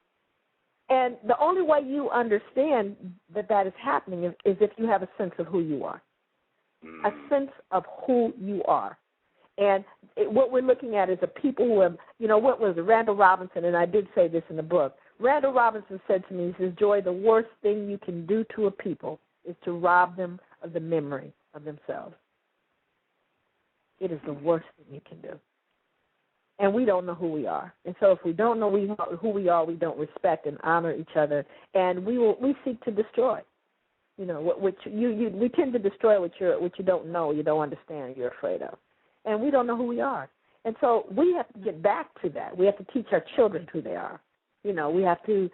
And the only way you understand that is happening is if you have a sense of who you are, a sense of who you are. And what we're looking at is a people who have, what was it, Randall Robinson, and I did say this in the book. Randall Robinson said to me, he says, Joy, the worst thing you can do to a people is to rob them of the memory of themselves. It is the worst thing you can do. And we don't know who we are. And so if we don't know who we are, we don't respect and honor each other, and we seek to destroy. We tend to destroy what you don't know, you don't understand, you're afraid of. And we don't know who we are. And so we have to get back to that. We have to teach our children who they are. We have to,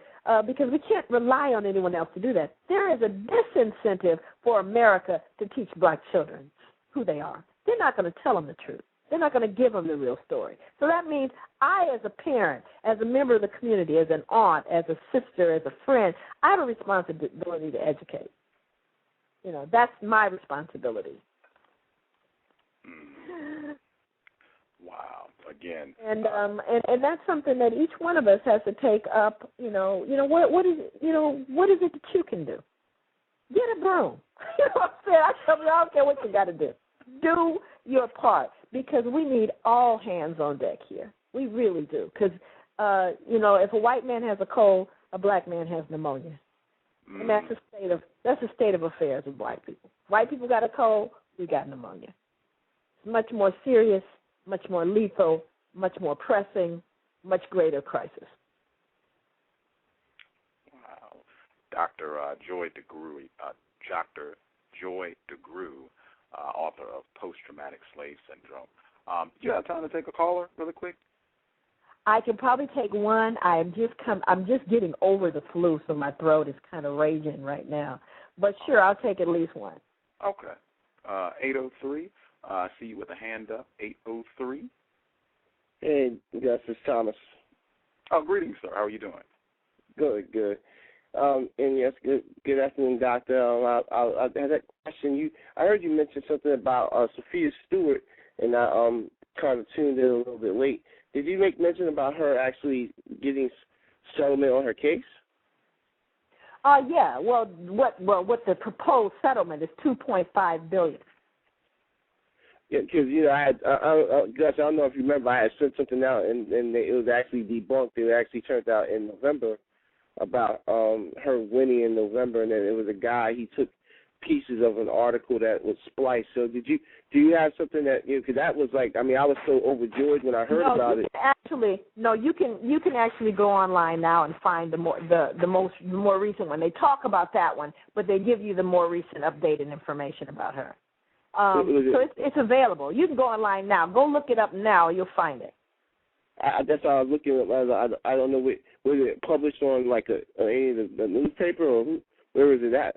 because we can't rely on anyone else to do that. There is a disincentive for America to teach black children who they are. They're not going to tell them the truth. They're not going to give them the real story. So that means I, as a parent, as a member of the community, as an aunt, as a sister, as a friend, I have a responsibility to educate. That's my responsibility. Wow. Again. And that's something that each one of us has to take up. What is it that you can do? Get a broom. You know what I'm saying? I don't care what you got to do. Do your part, because we need all hands on deck here. We really do. Because if a white man has a cold, a black man has pneumonia, and that's the state of affairs with black people. White people got a cold, we got pneumonia. It's much more serious, much more lethal, much more pressing, much greater crisis. Wow. Dr. Joy Degruy, Dr. Joy Degruy, author of Post-Traumatic Slave Syndrome. Do you have time to take a caller really quick? I can probably take one. I'm just getting over the flu, so my throat is kind of raging right now. But sure, I'll take at least one. Okay. 803. I see you with a hand up. 803. Hey, Gus, it's Thomas. Oh, greetings, sir. How are you doing? Good. And yes, good afternoon, Doctor. I had that question. I heard you mention something about Sophia Stewart, and I kind of tuned in a little bit late. Did you make mention about her actually getting settlement on her case? Yeah. Well, what the proposed settlement is $2.5 billion. Yeah, because Gus, I don't know if you remember, I had sent something out, and it was actually debunked. It actually turned out in November about her winning in November, and then it was a guy. He took pieces of an article that was spliced. So do you have something that because that was like, I was so overjoyed when I heard about it. You can actually go online now and find the more recent one. They talk about that one, but they give you the more recent updated information about her. So it's available. You can go online now. Go look it up now. You'll find it. That's how I was looking at. I don't know. Was it published on like any of the newspaper or where is it at?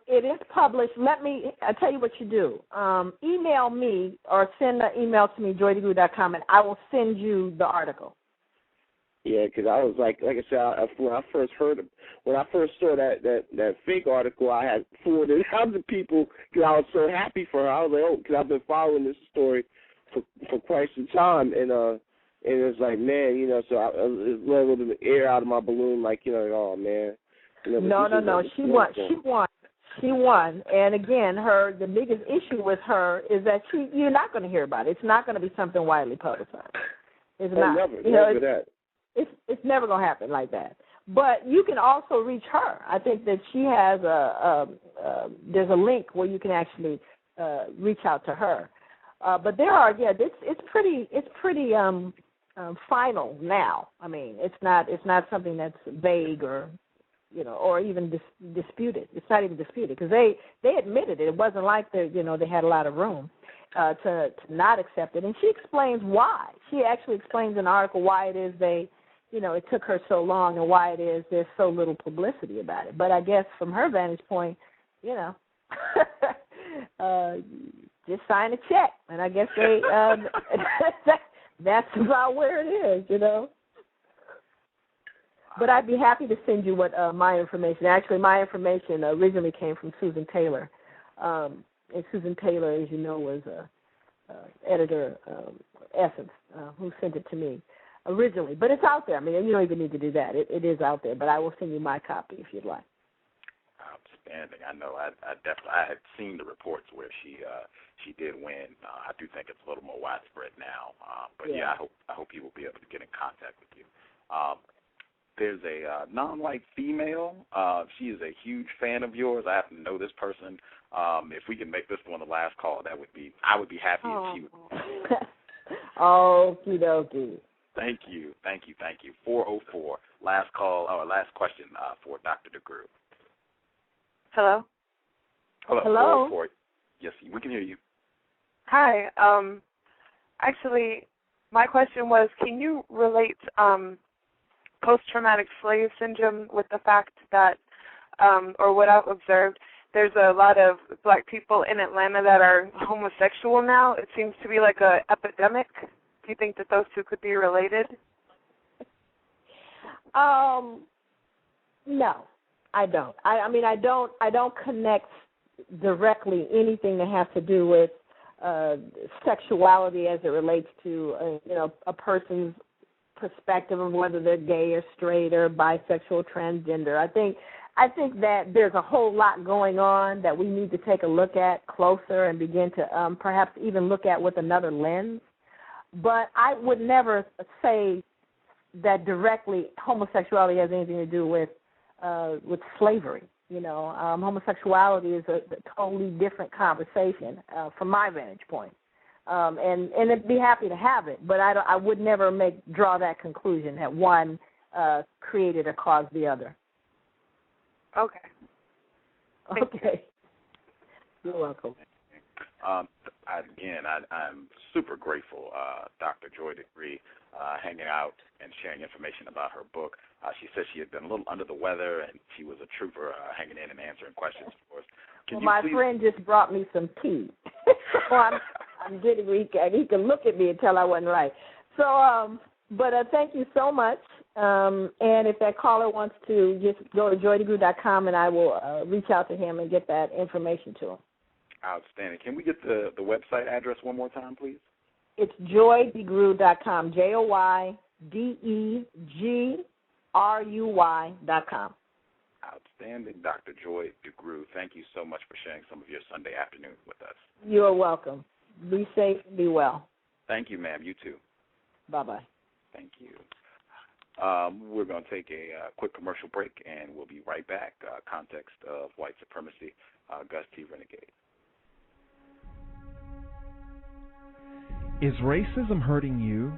It is published. I'll tell you what you do. Email me or send an email to me, joydegruy.com, and I will send you the article. Yeah, because I was like I said, when I first saw that fake article, I had forwarded it out to people because I was so happy for her. I was like, because I've been following this story for quite some time, and it's like, man, so I let a little bit of air out of my balloon, like, oh man. No. She won. And again, the biggest issue with her is that you're not going to hear about it. It's not going to be something widely publicized. It's not. Never that. It's never going to happen like that. But you can also reach her. I think that she has there's a link where you can actually reach out to her. But there are, it's pretty final now. It's not something that's vague or even disputed. It's not even disputed because they admitted it. It wasn't like they had a lot of room to not accept it. And she explains why. She actually explains in the article why it is it took her so long and why it is there's so little publicity about it. But I guess from her vantage point, just sign a check. And I guess that's about where it is, But I'd be happy to send you what my information. Actually, my information originally came from Susan Taylor. And Susan Taylor, as you know, was editor Essence, who sent it to me originally. But it's out there. You don't even need to do that. It is out there. But I will send you my copy if you'd like. Outstanding. I know. I had seen the reports where she did win. I do think it's a little more widespread now. But I hope he will be able to get in contact with you. There's a non-white female. She is a huge fan of yours. I happen to know this person. If we can make this one the last call, I would be happy if she would. Okie dokie. Thank you. 404. Last call or last question for Dr. Degruy. Hello. Hello. 404. Yes, we can hear you. Hi. Actually, my question was, can you relate post-traumatic slave syndrome with the fact that, or what I've observed, there's a lot of black people in Atlanta that are homosexual now. It seems to be like an epidemic. Do you think that those two could be related? No, I don't. I don't connect directly anything that has to do with sexuality as it relates to a person's perspective of whether they're gay or straight or bisexual, transgender. I think that there's a whole lot going on that we need to take a look at closer and begin to perhaps even look at with another lens. But I would never say that directly homosexuality has anything to do with slavery. Homosexuality is a totally different conversation from my vantage point. And I'd be happy to have it, but I would never draw that conclusion that one created or caused the other. Okay. Okay. You're welcome. I'm super grateful, Dr. Joy Degruy, hanging out and sharing information about her book. She said she had been a little under the weather, and she was a trooper hanging in and answering questions for us. My friend just brought me some tea, so I'm getting weak, and he can look at me and tell I wasn't right. So, but thank you so much. And if that caller wants to, just go to joydegruy.com, and I will reach out to him and get that information to him. Outstanding. Can we get the website address one more time, please? It's joydegruy.com, JOYDEGRUY.com. Outstanding. Dr. Joy Degruy, thank you so much for sharing some of your Sunday afternoon with us. You're welcome. Be safe and be well. Thank you, ma'am. You too. Bye-bye. Thank you. We're going to take a quick commercial break, and we'll be right back. Context of white supremacy, Gus T, Renegade. Is racism hurting you?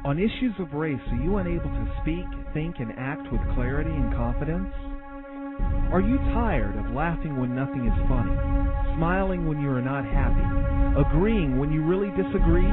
On issues of race, are you unable to speak, think, and act with clarity and confidence? Are you tired of laughing when nothing is funny, smiling when you are not happy, agreeing when you really disagree?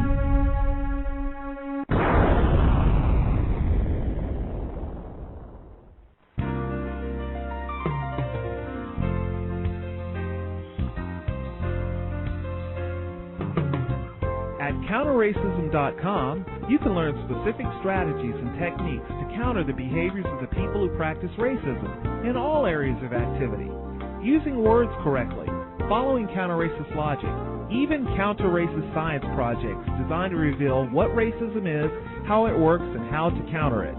At counterracism.com, you can learn specific strategies and techniques to counter the behaviors of the people who practice racism in all areas of activity. Using words correctly, following counter-racist logic, even counter-racist science projects designed to reveal what racism is, how it works, and how to counter it.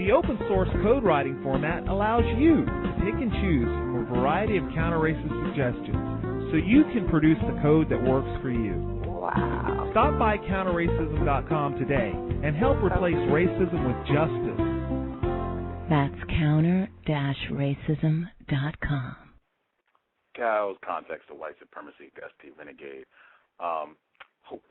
The open source code writing format allows you to pick and choose from a variety of counter-racist suggestions so you can produce the code that works for you. Wow. Stop by counterracism.com today and help replace racism with justice. That's counter-racism.com. Cows, context of white supremacy, Gus T, Renegade. Hope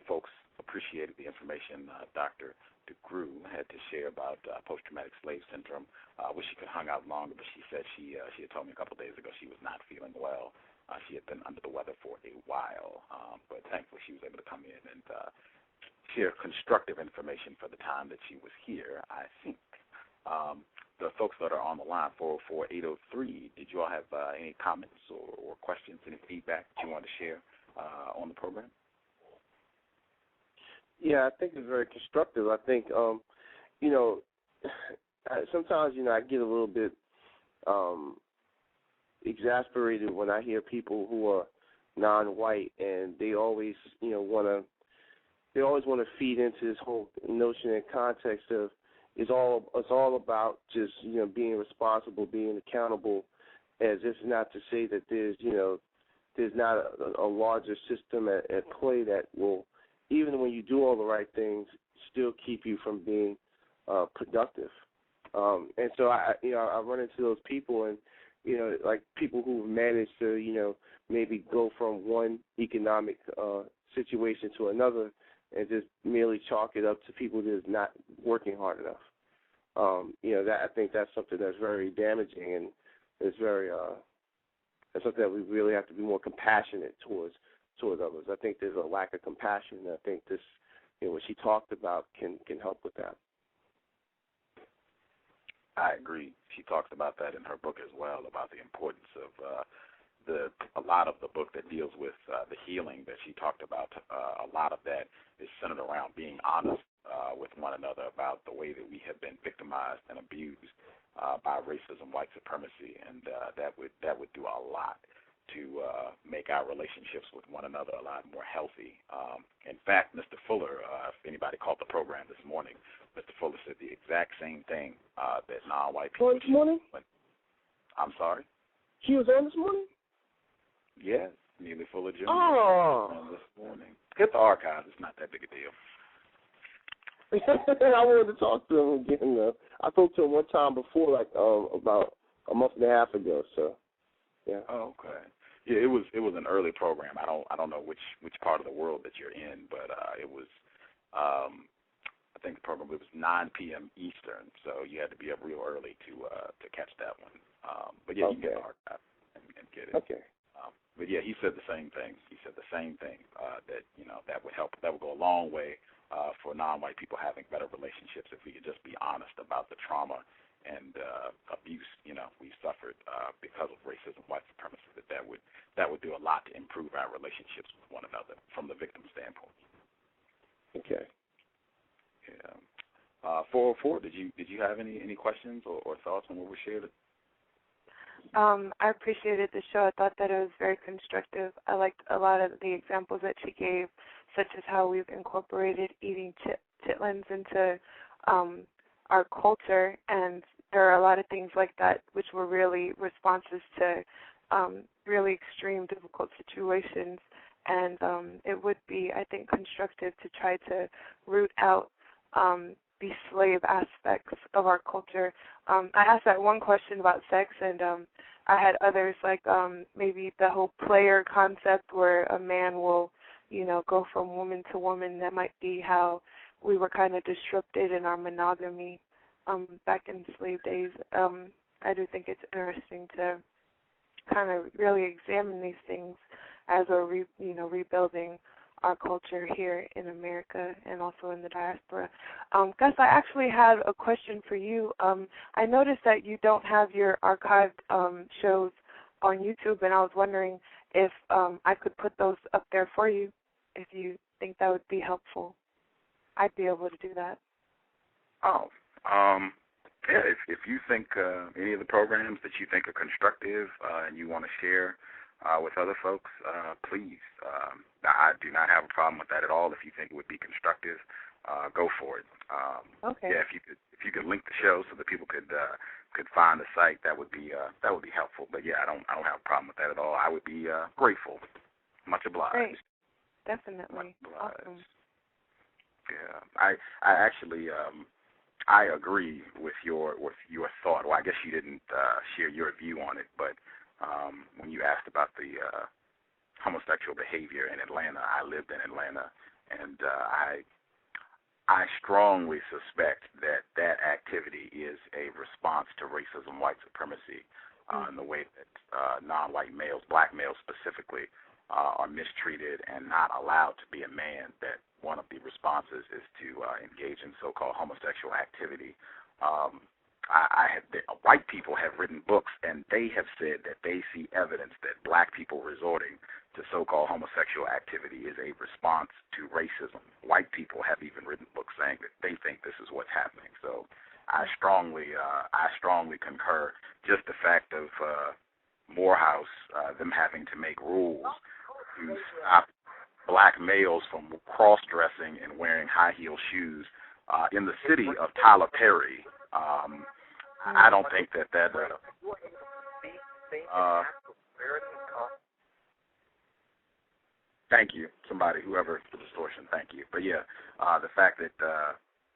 folks appreciated the information Dr. Degruy had to share about post-traumatic slave syndrome. Wish she could have hung out longer, but she said she had told me a couple of days ago she was not feeling well. She had been under the weather for a while, but thankfully she was able to come in and share constructive information for the time that she was here, I think. The folks that are on the line, 404-803, did you all have any comments or questions, any feedback that you want to share on the program? Yeah, I think it's very constructive. I think, sometimes, I get a little bit exasperated when I hear people who are non-white, and they always, want to feed into this whole notion and context of it's all about just being responsible, being accountable, as if not to say that there's not a larger system at play that will, even when you do all the right things, still keep you from being productive. And so I run into those people, and like people who manage to maybe go from one economic situation to another, and just merely chalk it up to people that's not working hard enough. That I think that's something that's very damaging, and it's very that's something that we really have to be more compassionate towards others. I think there's a lack of compassion, and I think this, what she talked about can help with that. I agree. She talks about that in her book as well, about the importance of a lot of the book that deals with the healing that she talked about. A lot of that is centered around being honest with one another about the way that we have been victimized and abused by racism, white supremacy, and that would do a lot to make our relationships with one another a lot more healthy. In fact, Mr. Fuller, if anybody called the program this morning, Mr. Fuller said the exact same thing that non-white people. This morning? I'm sorry? She was on this morning? Yes, Neely Fuller Jr. Oh. On this morning. Get the archives. It's not that big a deal. I wanted to talk to him again. I spoke to him one time before, like about a month and a half ago. So, yeah. Oh, okay. Yeah, it was an early program. I don't know which part of the world that you're in, but it was. I think the program was 9 p.m. Eastern, so you had to be up real early to catch that one. But yeah, okay. You can get the archive and Okay. But yeah, he said the same thing. He said the same thing, that, that would help. That would go a long way for non-white people having better relationships if we could just be honest about the trauma and abuse, we've suffered because of racism, white supremacy. That would do a lot to improve our relationships with one another from the victim standpoint. Okay. Yeah. 404. Did you have any questions or thoughts on what we shared? I appreciated the show. I thought that it was very constructive. I liked a lot of the examples that she gave, such as how we've incorporated eating chitlins into our culture, and there are a lot of things like that which were really responses to really extreme, difficult situations. And it would be, I think, constructive to try to root out these slave aspects of our culture. I asked that one question about sex, and I had others, like maybe the whole player concept where a man will, go from woman to woman. That might be how we were kind of disrupted in our monogamy back in slave days. I do think it's interesting to kind of really examine these things as we're, rebuilding our culture here in America and also in the diaspora. Gus, I actually had a question for you. I noticed that you don't have your archived shows on YouTube, and I was wondering if I could put those up there for you, if you think that would be helpful. I'd be able to do that. Oh, yeah, if you think any of the programs that you think are constructive and you want to share with other folks, please. I do not have a problem with that at all. If you think it would be constructive, go for it. Okay. Yeah, if you could link the show so that people could find the site, that would be helpful. But yeah, I don't have a problem with that at all. I would be grateful. Much obliged. Great. Definitely. Awesome. Yeah, I actually I agree with your thought. Well, I guess you didn't share your view on it, but when you asked about the homosexual behavior in Atlanta, I lived in Atlanta, and I strongly suspect that activity is a response to racism, white supremacy, in the way that non-white males, black males specifically, are mistreated and not allowed to be a man. That one of the responses is to engage in so-called homosexual activity. White people have written books, and they have said that they see evidence that black people resorting to so-called homosexual activity is a response to racism. White people have even written books saying that they think this is what's happening. So I strongly concur. Just the fact of Morehouse, them having to make rules to stop black males from cross-dressing and wearing high-heel shoes in the city of Tyler Perry. I don't think that thank you, somebody, whoever the distortion, thank you. But yeah, the fact that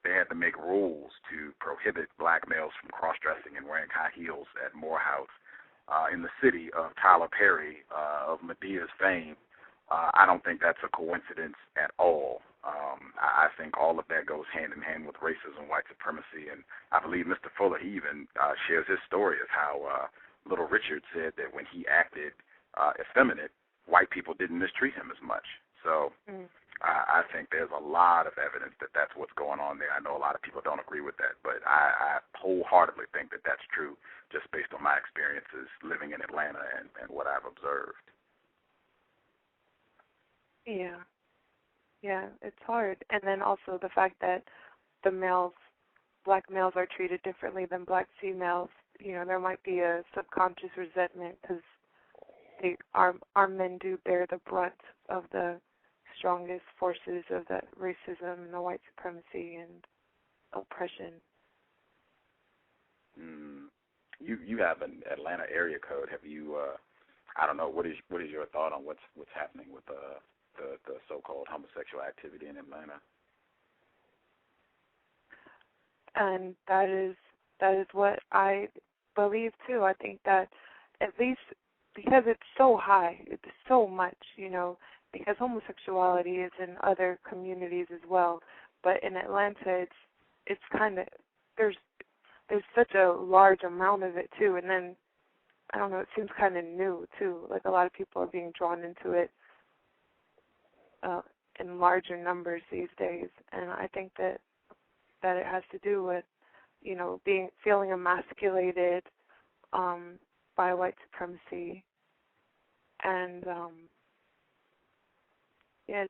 they had to make rules to prohibit black males from cross-dressing and wearing high heels at Morehouse in the city of Tyler Perry, of Medea's fame, I don't think that's a coincidence at all. I think all of that goes hand in hand with racism, white supremacy, and I believe Mr. Fuller, he even shares his story of how Little Richard said that when he acted effeminate, white people didn't mistreat him as much. So I think there's a lot of evidence that that's what's going on there. I know a lot of people don't agree with that, but I wholeheartedly think that that's true just based on my experiences living in Atlanta and what I've observed. Yeah, it's hard. And then also the fact that black males are treated differently than black females. There might be a subconscious resentment because our men do bear the brunt of the strongest forces of that racism and the white supremacy and oppression. You have an Atlanta area code. Have you? I don't know. What is your thought on what's happening with the so-called homosexual activity in Atlanta? And that is what I believe too. I think that at least because it's so high, it's so much, because homosexuality is in other communities as well, but in Atlanta it's kind of there's such a large amount of it too, and then I don't know, it seems kind of new too. Like a lot of people are being drawn into it in larger numbers these days, and I think that it has to do with, feeling emasculated by white supremacy, and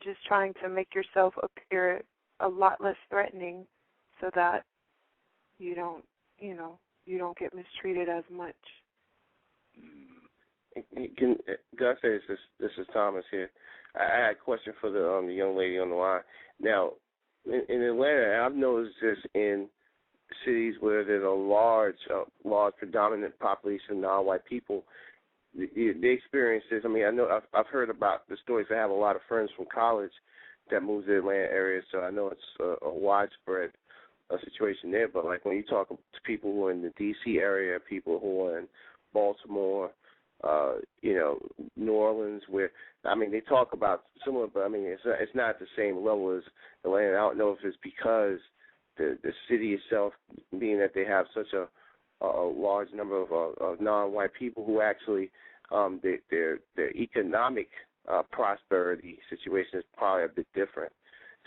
just trying to make yourself appear a lot less threatening, so that you don't get mistreated as much. Gus, this is Thomas here. I had a question for the young lady on the line. Now, in Atlanta, I've noticed this in cities where there's a large predominant population of non-white people. They experience this. I mean, I know I've heard about the stories. I have a lot of friends from college that moved to the Atlanta area, so I know it's a widespread situation there. But like when you talk to people who are in the D.C. area, people who are in Baltimore, New Orleans, where they talk about similar, but it's not at the same level as Atlanta. I don't know if it's because the city itself, being that they have such a large number of non-white people who actually their economic prosperity situation is probably a bit different.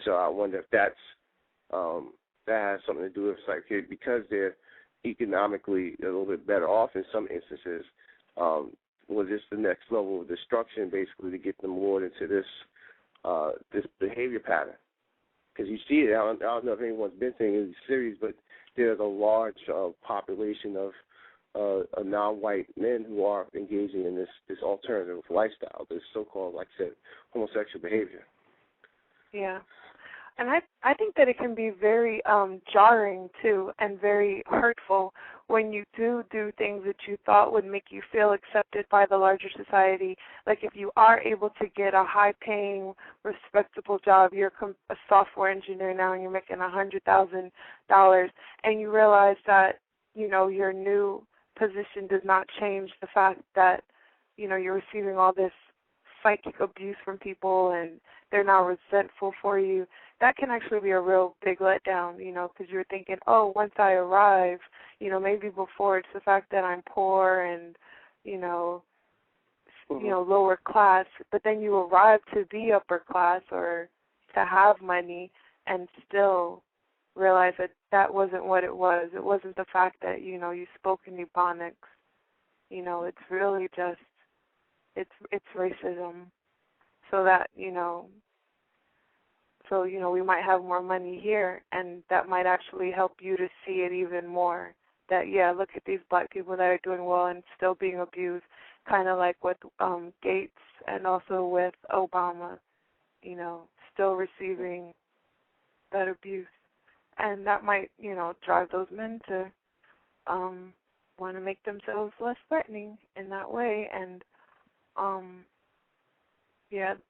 So I wonder if that has something to do with because they're economically a little bit better off in some instances. Was this the next level of destruction, basically, to get them lured into this behavior pattern? Because you see it. I don't know if anyone's been seeing in these series, but there's a large population of non-white men who are engaging in this alternative lifestyle, this so-called, like I said, homosexual behavior. Yeah. And I think that it can be very jarring, too, and very hurtful when you do things that you thought would make you feel accepted by the larger society. Like if you are able to get a high-paying, respectable job, you're a software engineer now and you're making $100,000, and you realize that, your new position does not change the fact that, you're receiving all this psychic abuse from people and they're now resentful for you. That can actually be a real big letdown, because you're thinking, oh, once I arrive, maybe before it's the fact that I'm poor and, lower class, but then you arrive to be upper class or to have money and still realize that wasn't what it was. It wasn't the fact that, you spoke in Ebonics. It's really just, it's racism. So that, we might have more money here, and that might actually help you to see it even more. That, look at these black people that are doing well and still being abused, kind of like with Gates and also with Obama, still receiving that abuse. And that might, drive those men to want to make themselves less threatening in that way. And,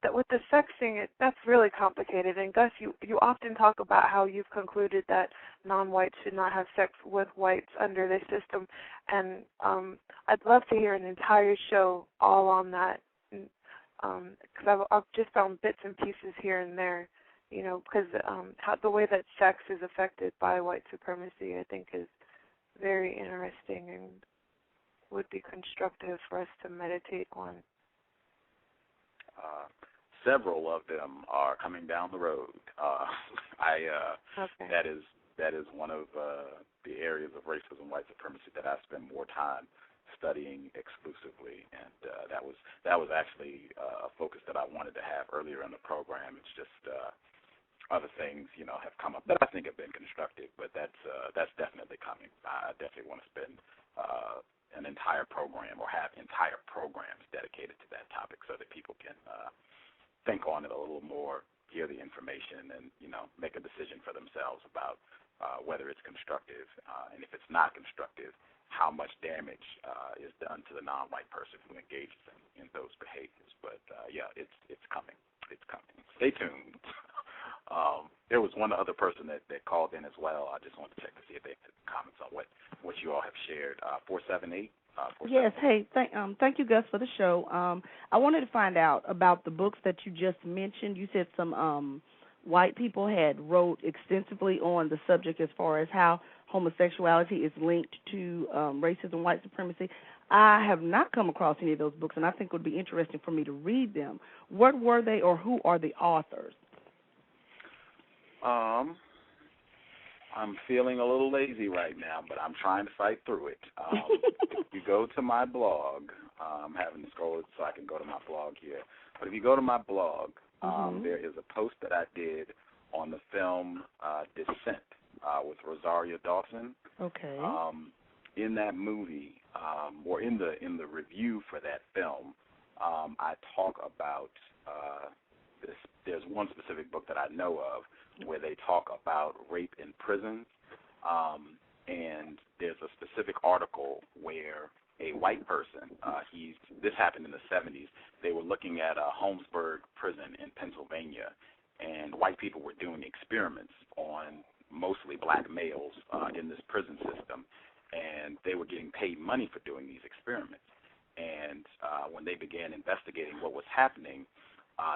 that with the sex thing, that's really complicated. And Gus, you often talk about how you've concluded that non-whites should not have sex with whites under this system. And I'd love to hear an entire show all on that, because I've just found bits and pieces here and there, because how the way that sex is affected by white supremacy, I think, is very interesting and would be constructive for us to meditate on. Several of them are coming down the road. Okay. That is one of the areas of racism, white supremacy that I spend more time studying exclusively, and that was actually a focus that I wanted to have earlier in the program. It's just other things, have come up that I think have been constructive, but that's definitely coming. I definitely want to spend an entire program or have entire programs dedicated to that topic so that people can think on it a little more, hear the information, and, make a decision for themselves about whether it's constructive. And if it's not constructive, how much damage is done to the non-white person who engages in those behaviors. But, it's coming. It's coming. Stay tuned. There was one other person that called in as well. I just wanted to check to see if they had comments on what you all have shared. 478. Yes. Hey, thank you, Gus, for the show. I wanted to find out about the books that you just mentioned. You said some white people had wrote extensively on the subject as far as how homosexuality is linked to racism, white supremacy. I have not come across any of those books, and I think it would be interesting for me to read them. What were they, or who are the authors? I'm feeling a little lazy right now, but I'm trying to fight through it. If you go to my blog, I'm having to scroll it so I can go to my blog here. But if you go to my blog, there is a post that I did on the film Descent with Rosario Dawson. Okay. In that movie, or in the review for that film, I talk about this. There's one specific book that I know of where they talk about rape in prisons, and there's a specific article where a white person, this happened in the 70s, they were looking at a Holmesburg prison in Pennsylvania, and white people were doing experiments on mostly black males in this prison system, and they were getting paid money for doing these experiments. And when they began investigating what was happening,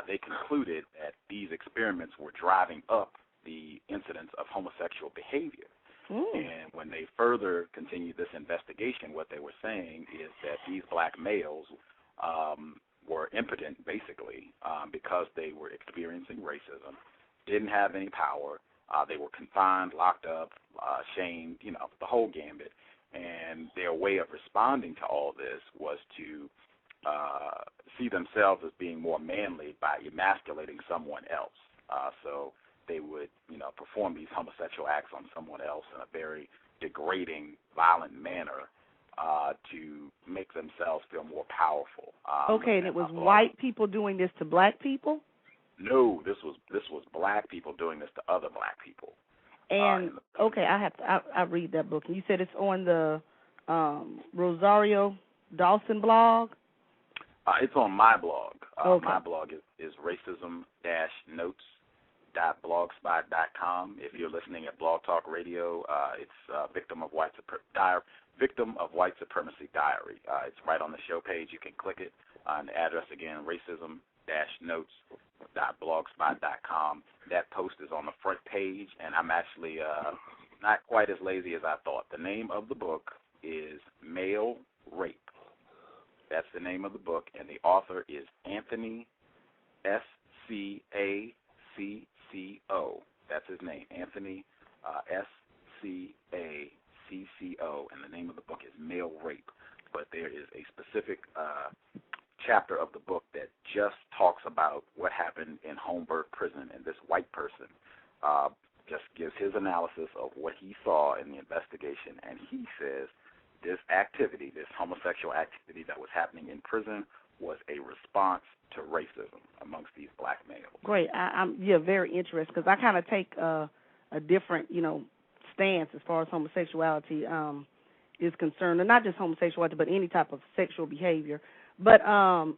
they concluded that these experiments were driving up the incidence of homosexual behavior. And when they further continued this investigation, what they were saying is that these black males were impotent, basically, because they were experiencing racism, didn't have any power, they were confined, locked up, shamed, the whole gambit. And their way of responding to all this was to see themselves as being more manly by emasculating someone else. So they would, perform these homosexual acts on someone else in a very degrading, violent manner to make themselves feel more powerful. Okay, and it was white people doing this to black people? No, this was black people doing this to other black people. And okay, I read that book. And you said it's on the Rosario Dawson blog? It's on my blog. Okay. My blog is racism-notes.blogspot.com. If you're listening at Blog Talk Radio, it's Victim of White Supremacy Diary. It's right on the show page. You can click it. And the address again, racism-notes.blogspot.com. That post is on the front page, and I'm actually not quite as lazy as I thought. The name of the book is Male Rape. That's the name of the book, and the author is Anthony S.C.A.C.C.O. That's his name, Anthony S.C.A.C.C.O., and the name of the book is Male Rape. But there is a specific chapter of the book that just talks about what happened in Holmesburg prison, and this white person just gives his analysis of what he saw in the investigation, and he says this activity, this homosexual activity that was happening in prison was a response to racism amongst these black males. Great. I'm very interested because I kind of take a different, stance as far as homosexuality is concerned, and not just homosexuality, but any type of sexual behavior. But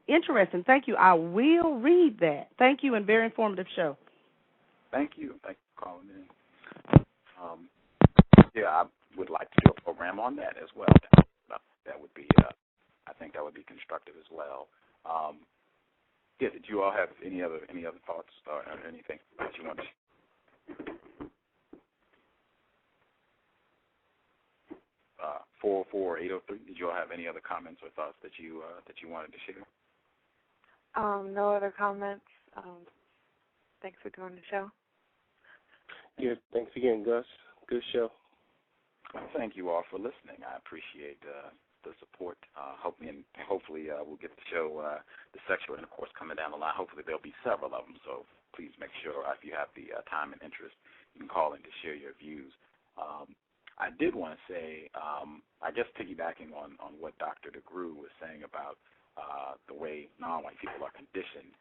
interesting. Thank you. I will read that. Thank you, and very informative show. Thank you. Thank you for calling in. I would like to do a program on that as well. That would be, I think that would be constructive as well. Did you all have any other thoughts or anything that you want to share? 44803. Did you all have any other comments or thoughts that you wanted to share? No other comments. Thanks for doing the show. Yeah, thanks again, Gus. Good show. Well, thank you all for listening. I appreciate the support. Hopefully we'll get the show, the sexual intercourse coming down the line. Hopefully there'll be several of them, so please make sure if you have the time and interest, you can call in to share your views. I did want to say, I guess piggybacking on what Dr. Degruy was saying about the way non-white people are conditioned,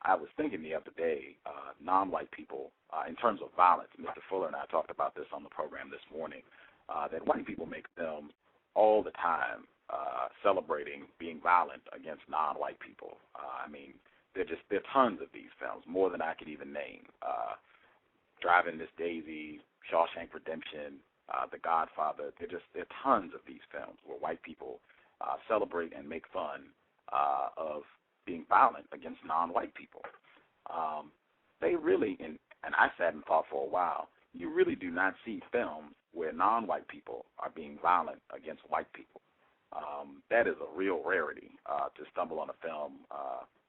I was thinking the other day, non-white people, in terms of violence, Mr. Fuller and I talked about this on the program this morning, that white people make films all the time celebrating being violent against non-white people. There are tons of these films, more than I could even name. Driving Miss Daisy, Shawshank Redemption, The Godfather. There are tons of these films where white people celebrate and make fun of being violent against non-white people. They really, and I sat and thought for a while, you really do not see films where non-white people are being violent against white people. that is a real rarity to stumble on a film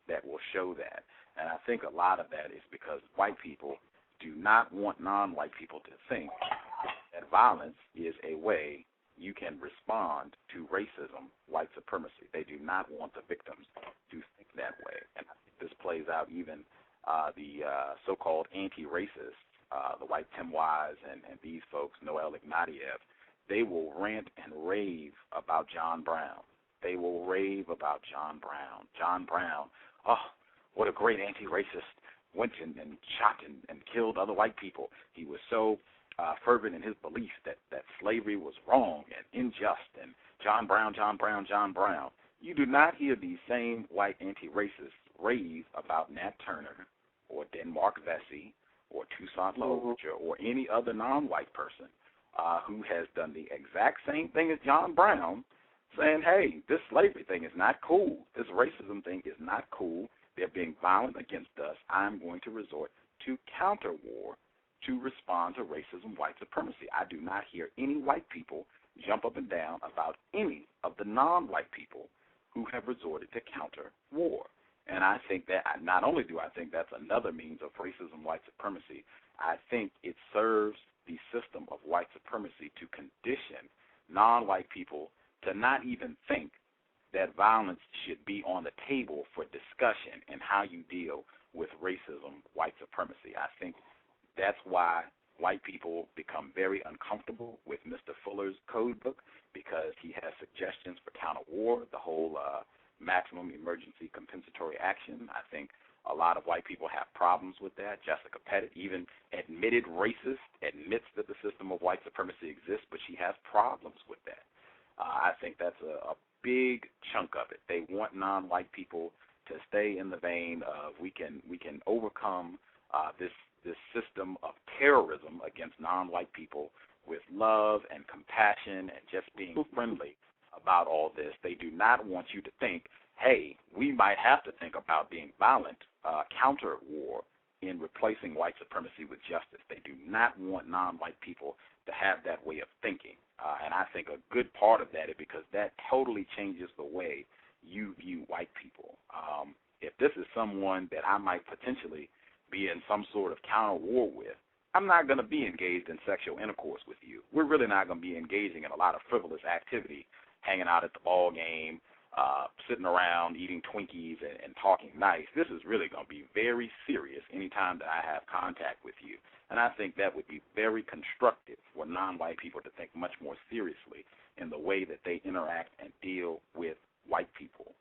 that will show that. And I think a lot of that is because white people do not want non-white people to think that violence is a way you can respond to racism, white supremacy. They do not want the victims to think that way. And I think this plays out even the so-called anti-racists, the white Tim Wise and these folks, Noel Ignatieff, they will rant and rave about John Brown. They will rave about John Brown. John Brown, oh, what a great anti-racist, went and shot and killed other white people. He was so fervent in his belief that slavery was wrong and unjust, and John Brown, John Brown, John Brown. You do not hear these same white anti-racists rave about Nat Turner or Denmark Vesey or Toussaint L'Ouverture or any other non-white person who has done the exact same thing as John Brown, saying, hey, this slavery thing is not cool. This racism thing is not cool. They're being violent against us. I'm going to resort to counter-war to respond to racism, white supremacy. I do not hear any white people jump up and down about any of the non-white people who have resorted to counter-war. And I think that not only do I think that's another means of racism, white supremacy, I think it serves the system of white supremacy to condition non-white people to not even think that violence should be on the table for discussion in how you deal with racism, white supremacy. I think that's why white people become very uncomfortable with Mr. Fuller's code book, because he has suggestions for counter-war, the whole maximum emergency compensatory action. I think a lot of white people have problems with that. Jessica Pettit, even admitted racist, admits that the system of white supremacy exists, but she has problems with that. I think that's a big chunk of it. They want non-white people to stay in the vein of we can overcome this system of terrorism against non-white people with love and compassion and just being friendly about all this. They do not want you to think, hey, we might have to think about being violent, counter-war, in replacing white supremacy with justice. They do not want non-white people to have that way of thinking. And I think a good part of that is because that totally changes the way you view white people. If this is someone that I might potentially be in some sort of counter-war with, I'm not going to be engaged in sexual intercourse with you. We're really not going to be engaging in a lot of frivolous activity, hanging out at the ball game, sitting around eating Twinkies and talking nice. This is really going to be very serious anytime that I have contact with you. And I think that would be very constructive for non-white people to think much more seriously in the way that they interact and deal with white people.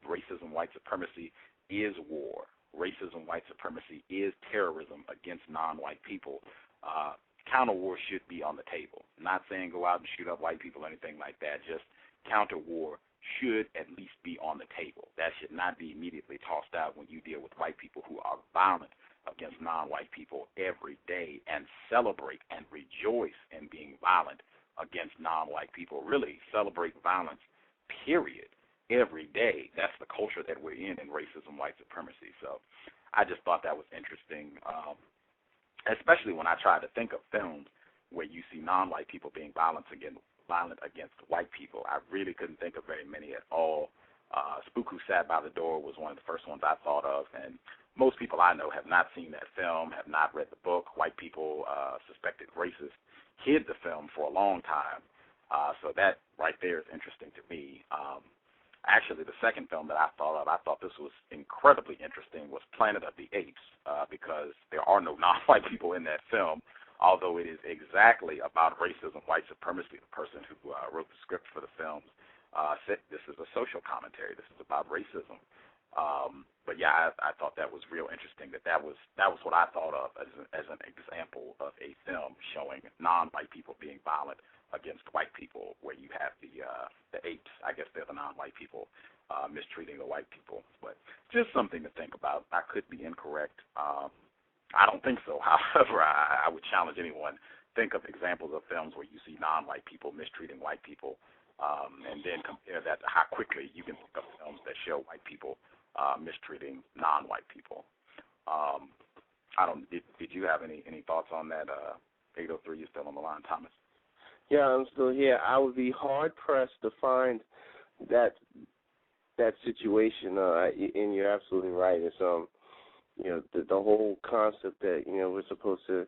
Racism, white supremacy is war. Racism, white supremacy is terrorism against non-white people. Counter-war should be on the table. Not saying go out and shoot up white people or anything like that. Just counter-war should at least be on the table. That should not be immediately tossed out when you deal with white people who are violent against non-white people every day and celebrate and rejoice in being violent against non-white people. Really celebrate violence, period, every day. That's the culture that we're in racism, white supremacy. So I just thought that was interesting, especially when I try to think of films where you see non-white people being violent against white people. I really couldn't think of very many at all. Spook Who Sat by the Door was one of the first ones I thought of, and most people I know have not seen that film, have not read the book. White people, suspected racists, hid the film for a long time. So that right there is interesting to me. Actually, the second film that I thought this was incredibly interesting, was Planet of the Apes, because there are no non-white people in that film, although it is exactly about racism, white supremacy. The person who wrote the script for the film said this is a social commentary. This is about racism. But yeah, I thought that was real interesting. That was what I thought of as an example of a film showing non-white people being violent against white people, where you have the apes. I guess they're the non-white people mistreating the white people. But just something to think about. I could be incorrect. I don't think so. However, I would challenge anyone. Think of examples of films where you see non-white people mistreating white people, and then compare that to how quickly you can think of films that show white people mistreating non-white people. Did you have any thoughts on that? 803, you're still on the line, Thomas. Yeah, I'm still here. I would be hard-pressed to find that situation, and you're absolutely right. It's the whole concept that we're supposed to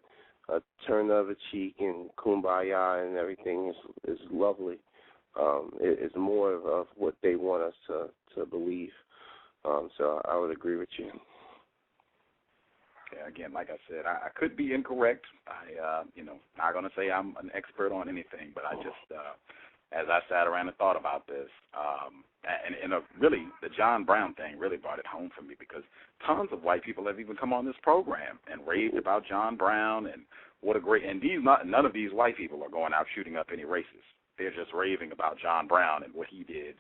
turn the other cheek and kumbaya and everything is lovely. It's more of what they want us to believe. So I would agree with you. Yeah, again, like I said, I could be incorrect. Not going to say I'm an expert on anything, but I just, as I sat around and thought about this, really, the John Brown thing really brought it home for me, because tons of white people have even come on this program and raved about John Brown and what a great, and none of these white people are going out shooting up any races. They're just raving about John Brown and what he did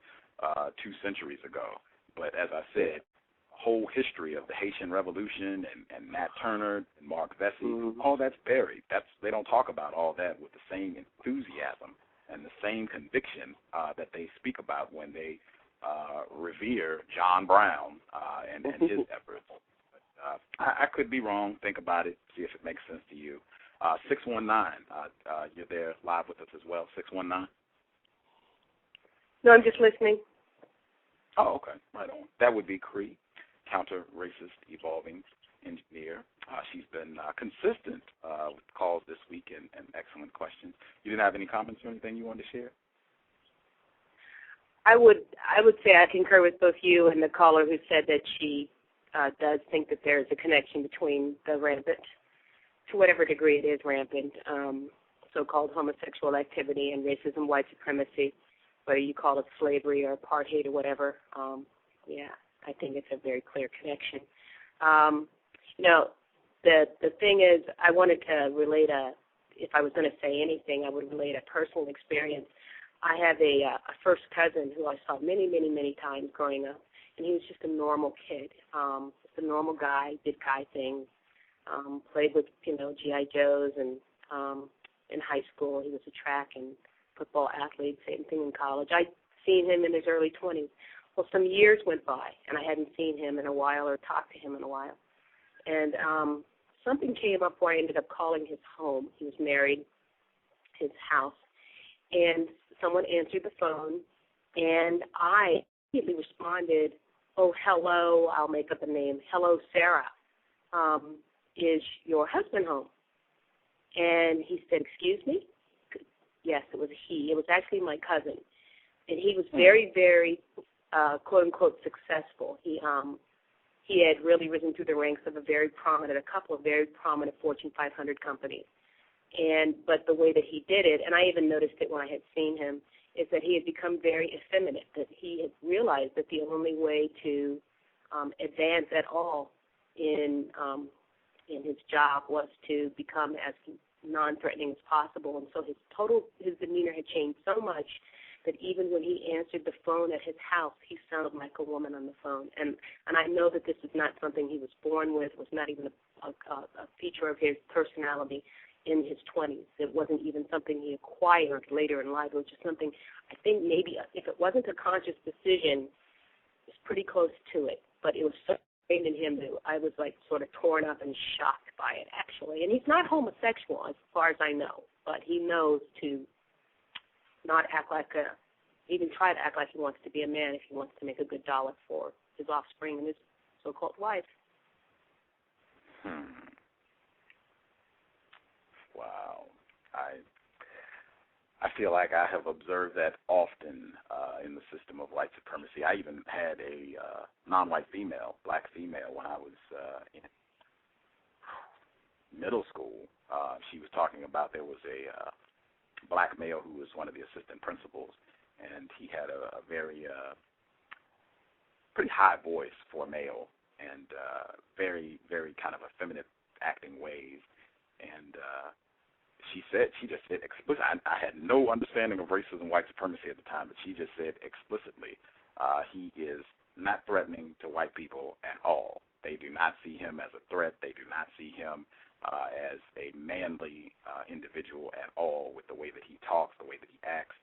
2 centuries ago. But as I said, whole history of the Haitian Revolution and Nat Turner and Mark Vesey, all that's buried. They don't talk about all that with the same enthusiasm and the same conviction that they speak about when they revere John Brown and his efforts. But, I could be wrong. Think about it. See if it makes sense to you. 619, you're there live with us as well. 619. No, I'm just listening. Oh, okay. Right on. That would be Cree, counter-racist evolving engineer. She's been consistent with calls this week and excellent questions. You didn't have any comments or anything you wanted to share? I would say I concur with both you and the caller who said that she does think that there is a connection between the rampant, to whatever degree it is rampant, so-called homosexual activity and racism, white supremacy, whether you call it slavery or apartheid or whatever. I think it's a very clear connection. The thing is, I wanted to relate if I was going to say anything, I would relate a personal experience. I have a first cousin who I saw many, many, many times growing up, and he was just a normal kid, just a normal guy, did guy things, played with, G.I. Joes, and in high school he was a track and football athlete, same thing in college. I'd seen him in his early 20s. Well, some years went by, and I hadn't seen him in a while or talked to him in a while. And something came up where I ended up calling his home. He was married, his house. And someone answered the phone, and I immediately responded, "Oh, hello," I'll make up a name. "Hello, Sarah. Is your husband home?" And he said, "Excuse me?" Yes, it was he. It was actually my cousin. And he was very, very, quote-unquote, successful. He had really risen through the ranks of a couple of very prominent Fortune 500 companies. But the way that he did it, and I even noticed it when I had seen him, is that he had become very effeminate, that he had realized that the only way to advance at all in his job was to become as non-threatening as possible. And so his demeanor had changed so much that even when he answered the phone at his house, he sounded like a woman on the phone. And I know that this is not something he was born with, was not even a feature of his personality in his 20s. It wasn't even something he acquired later in life. It was just something, I think maybe if it wasn't a conscious decision, it's pretty close to it. But it was so ingrained in him that I was like sort of torn up and shocked by it, actually. And he's not homosexual as far as I know, but he knows to not act like even try to act like he wants to be a man if he wants to make a good dollar for his offspring and his so-called wife. Wow. I feel like I have observed that often in the system of white supremacy. I even had a non-white female, black female, when I was in middle school. She was talking about there was a black male who was one of the assistant principals, and he had a very pretty high voice for a male, and very, very kind of effeminate acting ways. And she just said explicitly, I had no understanding of racism, white supremacy at the time, but she just said explicitly, he is not threatening to white people at all. They do not see him as a threat. They do not see him as a manly individual at all with the way that he talks, the way that he acts.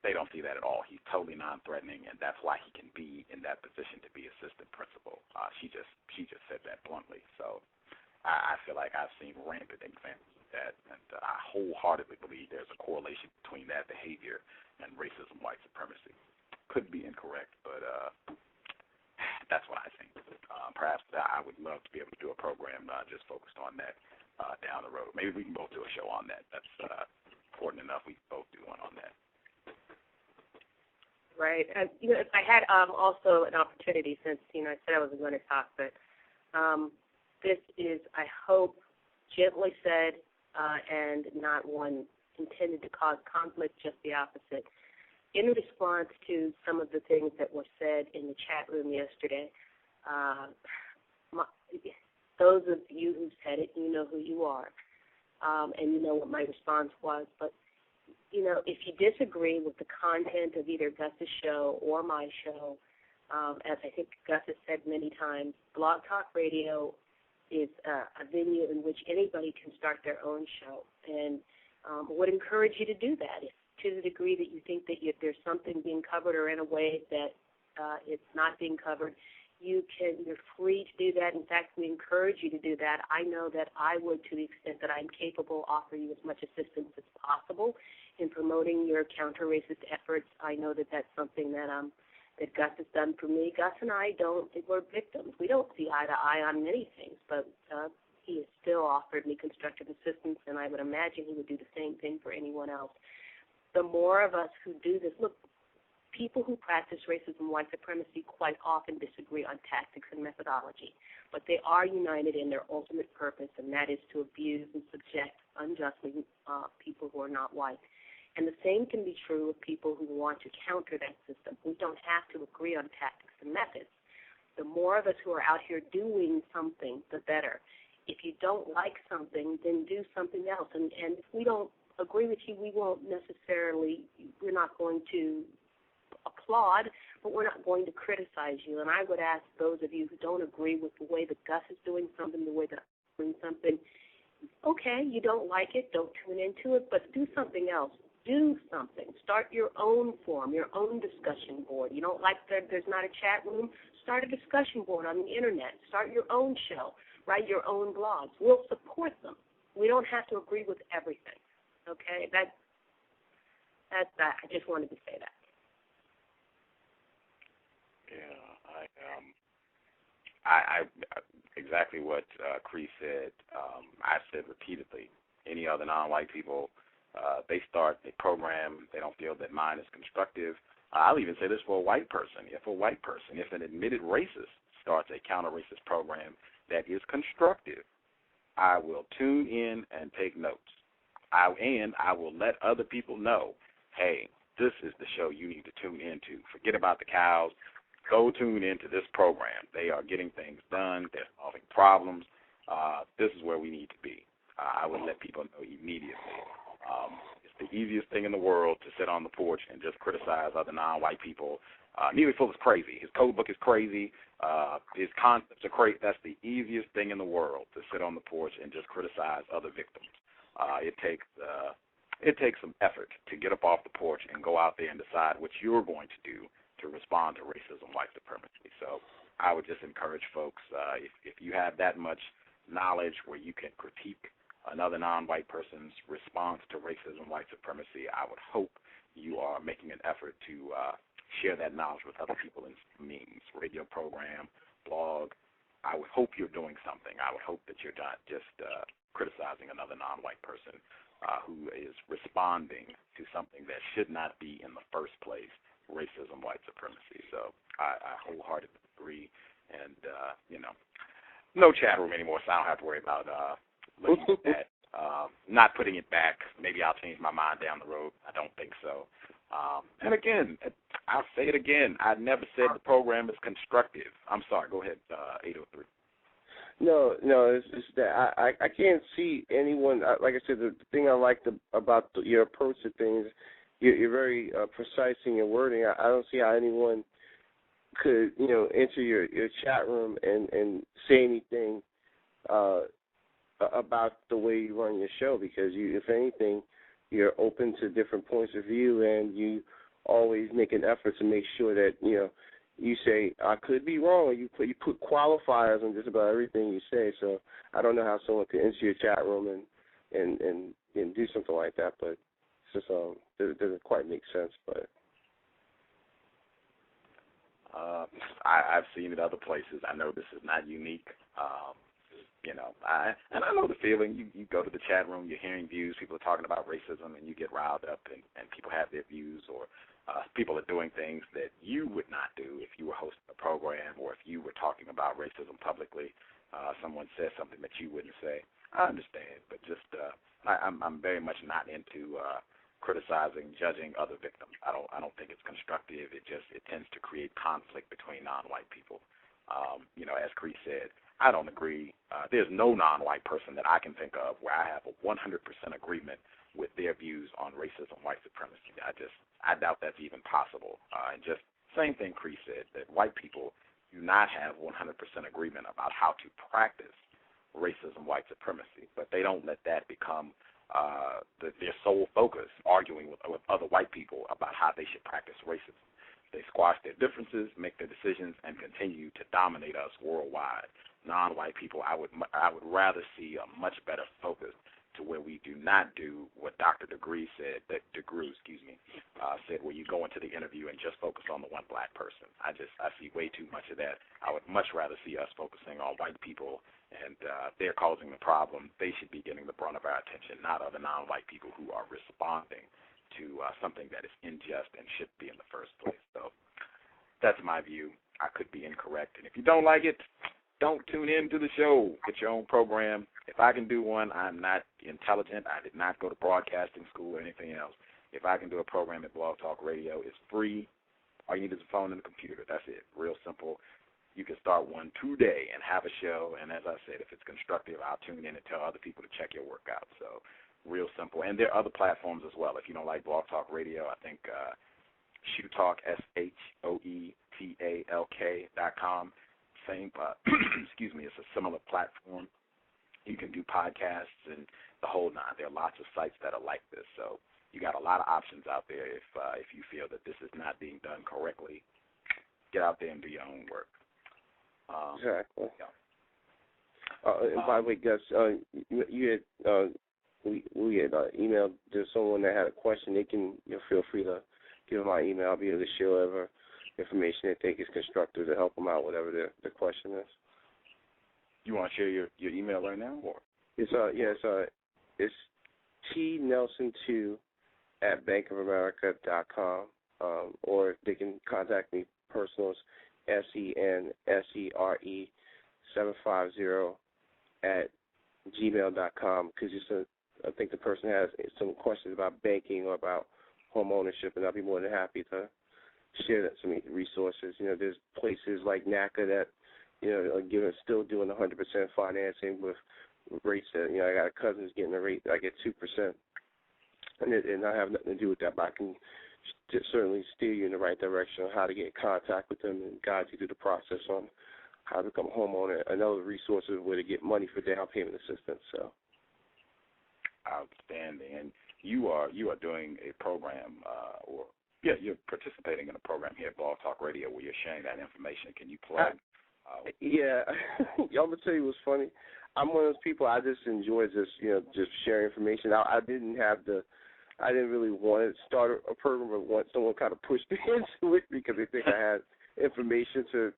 They don't see that at all. He's totally non-threatening, and that's why he can be in that position to be assistant principal. She just said that bluntly. So I feel like I've seen rampant examples of that, and I wholeheartedly believe there's a correlation between that behavior and racism, white supremacy. could be incorrect, but that's what I think. Perhaps I would love to be able to do a program just focused on that down the road. Maybe we can both do a show on that. That's important enough. We can both do one on that. Right. I had also an opportunity since, I said I wasn't going to talk, but this is, I hope, gently said and not one intended to cause conflict, just the opposite. In response to some of the things that were said in the chat room yesterday, those of you who said it, you know who you are, and you know what my response was. But, if you disagree with the content of either Gus's show or my show, as I think Gus has said many times, Blog Talk Radio is a venue in which anybody can start their own show, and would encourage you to do that. If to the degree that you think that there's something being covered or in a way that it's not being covered, you're free to do that. In fact, we encourage you to do that. I know that I would, to the extent that I'm capable, offer you as much assistance as possible in promoting your counter-racist efforts. I know that that's something that that Gus has done for me. Gus and I we're victims. We don't see eye to eye on many things, but he has still offered me constructive assistance, and I would imagine he would do the same thing for anyone else. The more of us who do this, look, people who practice racism, white supremacy quite often disagree on tactics and methodology, but they are united in their ultimate purpose, and that is to abuse and subject unjustly people who are not white. And the same can be true of people who want to counter that system. We don't have to agree on tactics and methods. The more of us who are out here doing something, the better. If you don't like something, then do something else. And if we don't agree with you, we're not going to applaud, but we're not going to criticize you. And I would ask those of you who don't agree with the way that Gus is doing something, the way that I'm doing something, okay, you don't like it, don't tune into it, but do something else. Do something. Start your own forum, your own discussion board. You don't like that there's not a chat room? Start a discussion board on the Internet. Start your own show. Write your own blogs. We'll support them. We don't have to agree with everything. Okay? That's that. I just wanted to say that. Yeah, I exactly what Cree said. I said repeatedly. Any other non-white people, they start a program, they don't feel that mine is constructive. I'll even say this for a white person. If an admitted racist starts a counter-racist program that is constructive, I will tune in and take notes. I will let other people know, hey, this is the show you need to tune into. Forget about the cows. Go tune into this program. They are getting things done. They're solving problems. This is where we need to be. I would let people know immediately. It's the easiest thing in the world to sit on the porch and just criticize other non-white people. Neely Full is crazy. His code book is crazy. His concepts are crazy. That's the easiest thing in the world, to sit on the porch and just criticize other victims. It takes some effort to get up off the porch and go out there and decide what you're going to do to respond to racism, white supremacy. So I would just encourage folks, if you have that much knowledge where you can critique another non-white person's response to racism, white supremacy, I would hope you are making an effort to share that knowledge with other people in means, radio program, blog. I would hope you're doing something. I would hope that you're not just criticizing another non-white person who is responding to something that should not be in the first place, racism, white supremacy. So I wholeheartedly agree. And, no chat room anymore, so I don't have to worry about looking at that. Not putting it back. Maybe I'll change my mind down the road. I don't think so. And again, I'll say it again. I never said the program is constructive. I'm sorry. Go ahead, 803. No, it's that I can't see anyone. Like I said, the thing I liked about your approach to things, you're very precise in your wording. I don't see how anyone could, enter your chat room and say anything about the way you run your show, because if anything, you're open to different points of view, and you always make an effort to make sure that you say I could be wrong. You put qualifiers on just about everything you say. So I don't know how someone could enter your chat room and do something like that, but it's just it doesn't quite make sense. But I've seen it other places. I know this is not unique. I know the feeling. You go to the chat room, you're hearing views, people are talking about racism, and you get riled up, and people have their views, or people are doing things that you would not do if you were hosting a program, or if you were talking about racism publicly. Someone says something that you wouldn't say. I understand, but just I'm very much not into criticizing, judging other victims. I don't think it's constructive. It tends to create conflict between non-white people. As Cree said, I don't agree. There's no non-white person that I can think of where I have a 100% agreement with their views on racism, white supremacy. I doubt that's even possible. And just same thing Cree said, that white people do not have 100% agreement about how to practice racism, white supremacy, but they don't let that become their sole focus, arguing with other white people about how they should practice racism. They squash their differences, make their decisions, and continue to dominate us worldwide. Non-white people, I would rather see a much better focus to where we do not do what Dr. Degruy said, said, where you go into the interview and just focus on the one black person. I see way too much of that. I would much rather see us focusing on white people, and they're causing the problem. They should be getting the brunt of our attention, not other non-white people who are responding to something that is unjust and should be in the first place. So that's my view. I could be incorrect, and if you don't like it, don't tune in to the show. Get your own program. If I can do one, I'm not intelligent. I did not go to broadcasting school or anything else. If I can do a program at Blog Talk Radio, it's free. All you need is a phone and a computer. That's it. Real simple. You can start one today and have a show. And as I said, if it's constructive, I'll tune in and tell other people to check your work out. So real simple. And there are other platforms as well. If you don't like Blog Talk Radio, I think Shoe Talk, SHOETALK.com. Same, it's a similar platform. You can do podcasts and the whole nine. There are lots of sites that are like this. So you got a lot of options out there if you feel that this is not being done correctly. Get out there and do your own work. Exactly. Yeah. And by the way, Gus, you had we had emailed to someone that had a question. They can feel free to give them my email. I'll be able to share whatever information they think is constructive to help them out, whatever the question is. You want to share your email right now, or it's tnelson2@bankofamerica.com, or they can contact me personal. SENSERE750@gmail.com, because I think the person has some questions about banking or about home ownership, and I'll be more than happy to share some resources. There's places like NACA that are still doing 100% financing with rates that I got a cousin who's getting a rate I get 2%, and I have nothing to do with that, but I can certainly steer you in the right direction on how to get in contact with them and guide you through the process on how to become a homeowner, and other resources where to get money for down payment assistance. So outstanding. And you are doing a program, you're participating in a program here at Blog Talk Radio where you're sharing that information. Can you plug? Yeah, I'm gonna tell you what's funny. I'm one of those people. I just enjoy just sharing information. I didn't really want to start a program, but want someone kind of pushed me into it because they think I had information to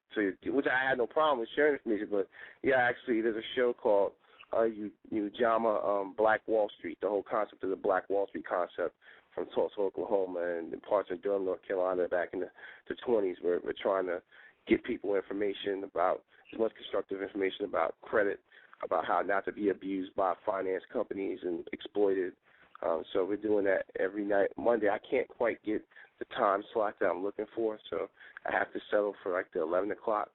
which I had no problem with sharing information. But yeah, actually, there's a show called Ujamaa Black Wall Street. The whole concept of the Black Wall Street concept from Tulsa, Oklahoma, and parts of Durham, North Carolina, back in the 20s. We're trying to get people information about, as much constructive information about credit, about how not to be abused by finance companies and exploited. So we're doing that every night. Monday, I can't quite get the time slot that I'm looking for, so I have to settle for like the 11 o'clock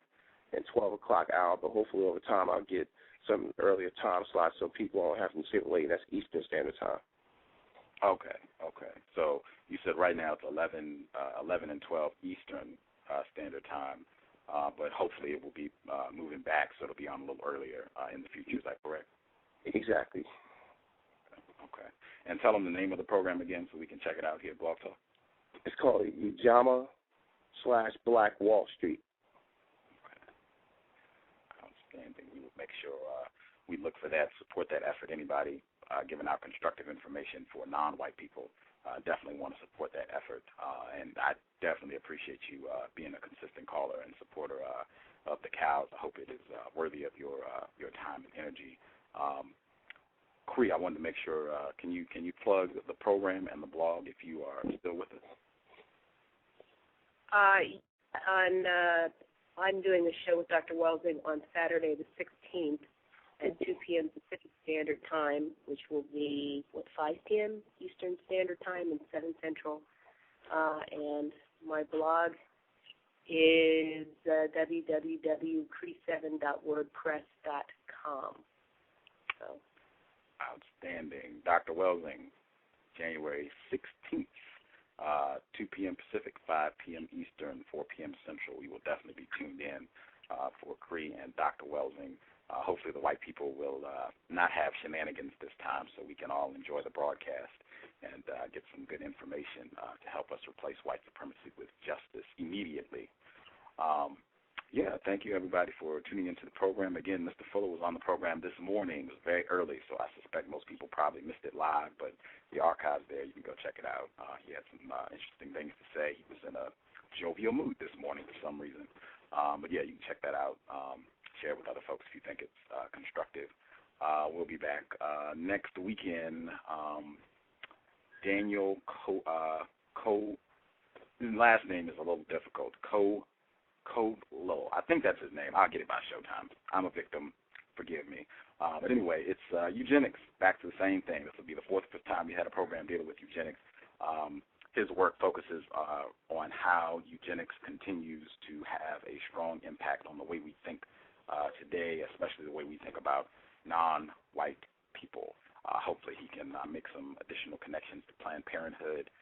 and 12 o'clock hour, but hopefully over time I'll get some earlier time slots so people won't have to sit late. That's Eastern Standard Time. Okay. So you said right now it's 11 and 12 Eastern Standard Time, but hopefully it will be moving back, so it'll be on a little earlier in the future. Is that correct? Exactly. Okay. And tell them the name of the program again so we can check it out here at Blog Talk. It's called Ujamaa/Black Wall Street. Okay. Outstanding. We will make sure we look for that, support that effort. Anybody giving out constructive information for non-white people, definitely want to support that effort. And I definitely appreciate you being a consistent caller and supporter of the cows. I hope it is worthy of your time and energy. Cree, I wanted to make sure, can you plug the program and the blog if you are still with us? I'm doing a show with Dr. Welsing on Saturday the 16th at 2 p.m. Pacific Standard Time, which will be, 5 p.m. Eastern Standard Time and 7 Central. And my blog is www.cree7.wordpress.com. So. Outstanding. Dr. Welsing, January 16th, 2 p.m. Pacific, 5 p.m. Eastern, 4 p.m. Central. We will definitely be tuned in for Cree and Dr. Welsing. Hopefully the white people will not have shenanigans this time so we can all enjoy the broadcast and get some good information to help us replace white supremacy with justice immediately. Thank you, everybody, for tuning into the program. Again, Mr. Fuller was on the program this morning. It was very early, so I suspect most people probably missed it live, but the archive's there. You can go check it out. He had some interesting things to say. He was in a jovial mood this morning for some reason. You can check that out. Share it with other folks if you think it's constructive. We'll be back next weekend. Daniel his last name is a little difficult. Colo. I think that's his name. I'll get it by showtime. I'm a victim. Forgive me. But anyway, it's eugenics. Back to the same thing. This will be the fourth or fifth time we had a program dealing with eugenics. His work focuses on how eugenics continues to have a strong impact on the way we think today, especially the way we think about non-white people. Hopefully he can make some additional connections to Planned Parenthood.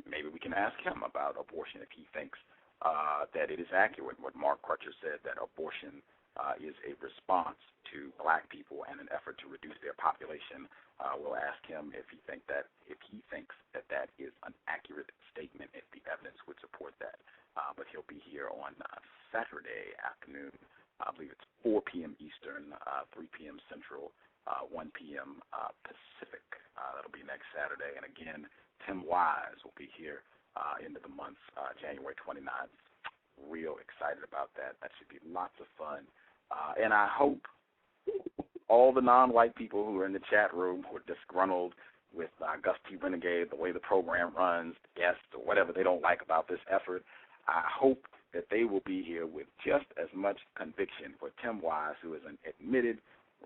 Maybe we can ask him about abortion if he thinks that it is accurate what Mark Crutcher said, that abortion is a response to black people and an effort to reduce their population. We'll ask him if he thinks that is an accurate statement, if the evidence would support that. But he'll be here on Saturday afternoon. I believe it's 4 p.m. Eastern, 3 p.m. Central, 1 p.m. Pacific. That'll be next Saturday. And again, Tim Wise will be here into the month, January 29th. Real excited about that. That should be lots of fun. And I hope all the non-white people who are in the chat room who are disgruntled with Gus T. Renegade, the way the program runs, guests, or whatever they don't like about this effort, I hope that they will be here with just as much conviction for Tim Wise, who is an admitted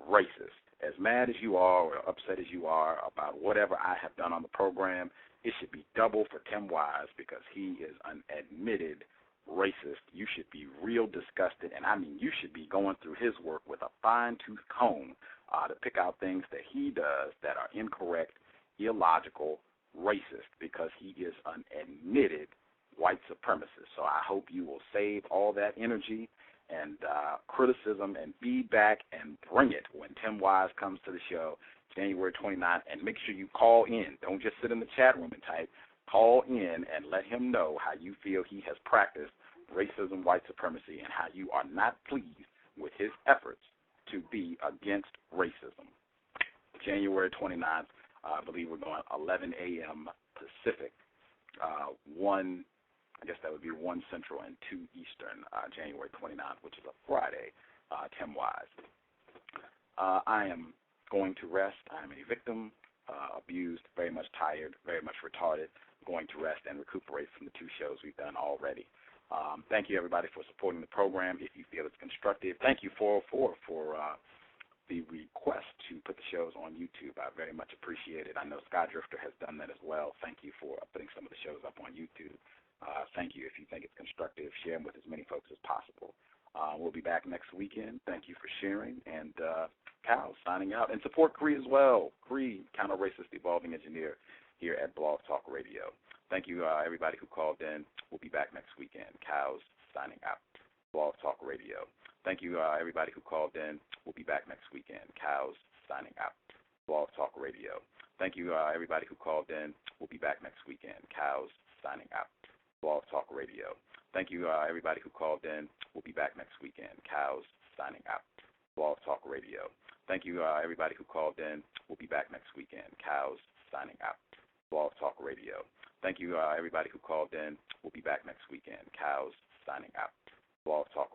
racist. As mad as you are or upset as you are about whatever I have done on the program, it should be double for Tim Wise because he is an admitted racist. You should be real disgusted, and I mean you should be going through his work with a fine-tooth comb to pick out things that he does that are incorrect, illogical, racist, because he is an admitted white supremacist. So I hope you will save all that energy and criticism and feedback and bring it when Tim Wise comes to the show January 29th, and make sure you call in. Don't just sit in the chat room and type. Call in and let him know how you feel he has practiced racism, white supremacy, and how you are not pleased with his efforts to be against racism. January 29th, I believe we're going 11 a.m. Pacific, 1, I guess that would be 1 Central and 2 Eastern, January 29th, which is a Friday, Tim Wise. I am going to rest. I am a victim, abused, very much tired, very much retarded, going to rest and recuperate from the 2 shows we've done already. Thank you, everybody, for supporting the program. If you feel it's constructive, thank you, 404, for the request to put the shows on YouTube. I very much appreciate it. I know Sky Drifter has done that as well. Thank you for putting some of the shows up on YouTube. Thank you. If you think it's constructive, share them with as many folks as possible. We'll be back next weekend. Thank you for sharing. And Cal signing out. And support Cree as well. Cree, counter-racist evolving engineer here at Blog Talk Radio. Thank you, everybody who called in. We'll be back next weekend. Cows signing out. Blog Talk Radio. Thank you, everybody who called in. We'll be back next weekend. Cows signing out. Blog Talk Radio. Thank you, everybody who called in. We'll be back next weekend. Cows signing out. Blog Talk Radio. Thank you, everybody who called in. We'll be back next weekend. Cows signing out. Blog Talk Radio. Thank you, everybody who called in. We'll be back next weekend. Cows signing out. Blog Talk Radio. Thank you, everybody who called in. We'll be back next weekend. Cows signing out. Blog Talk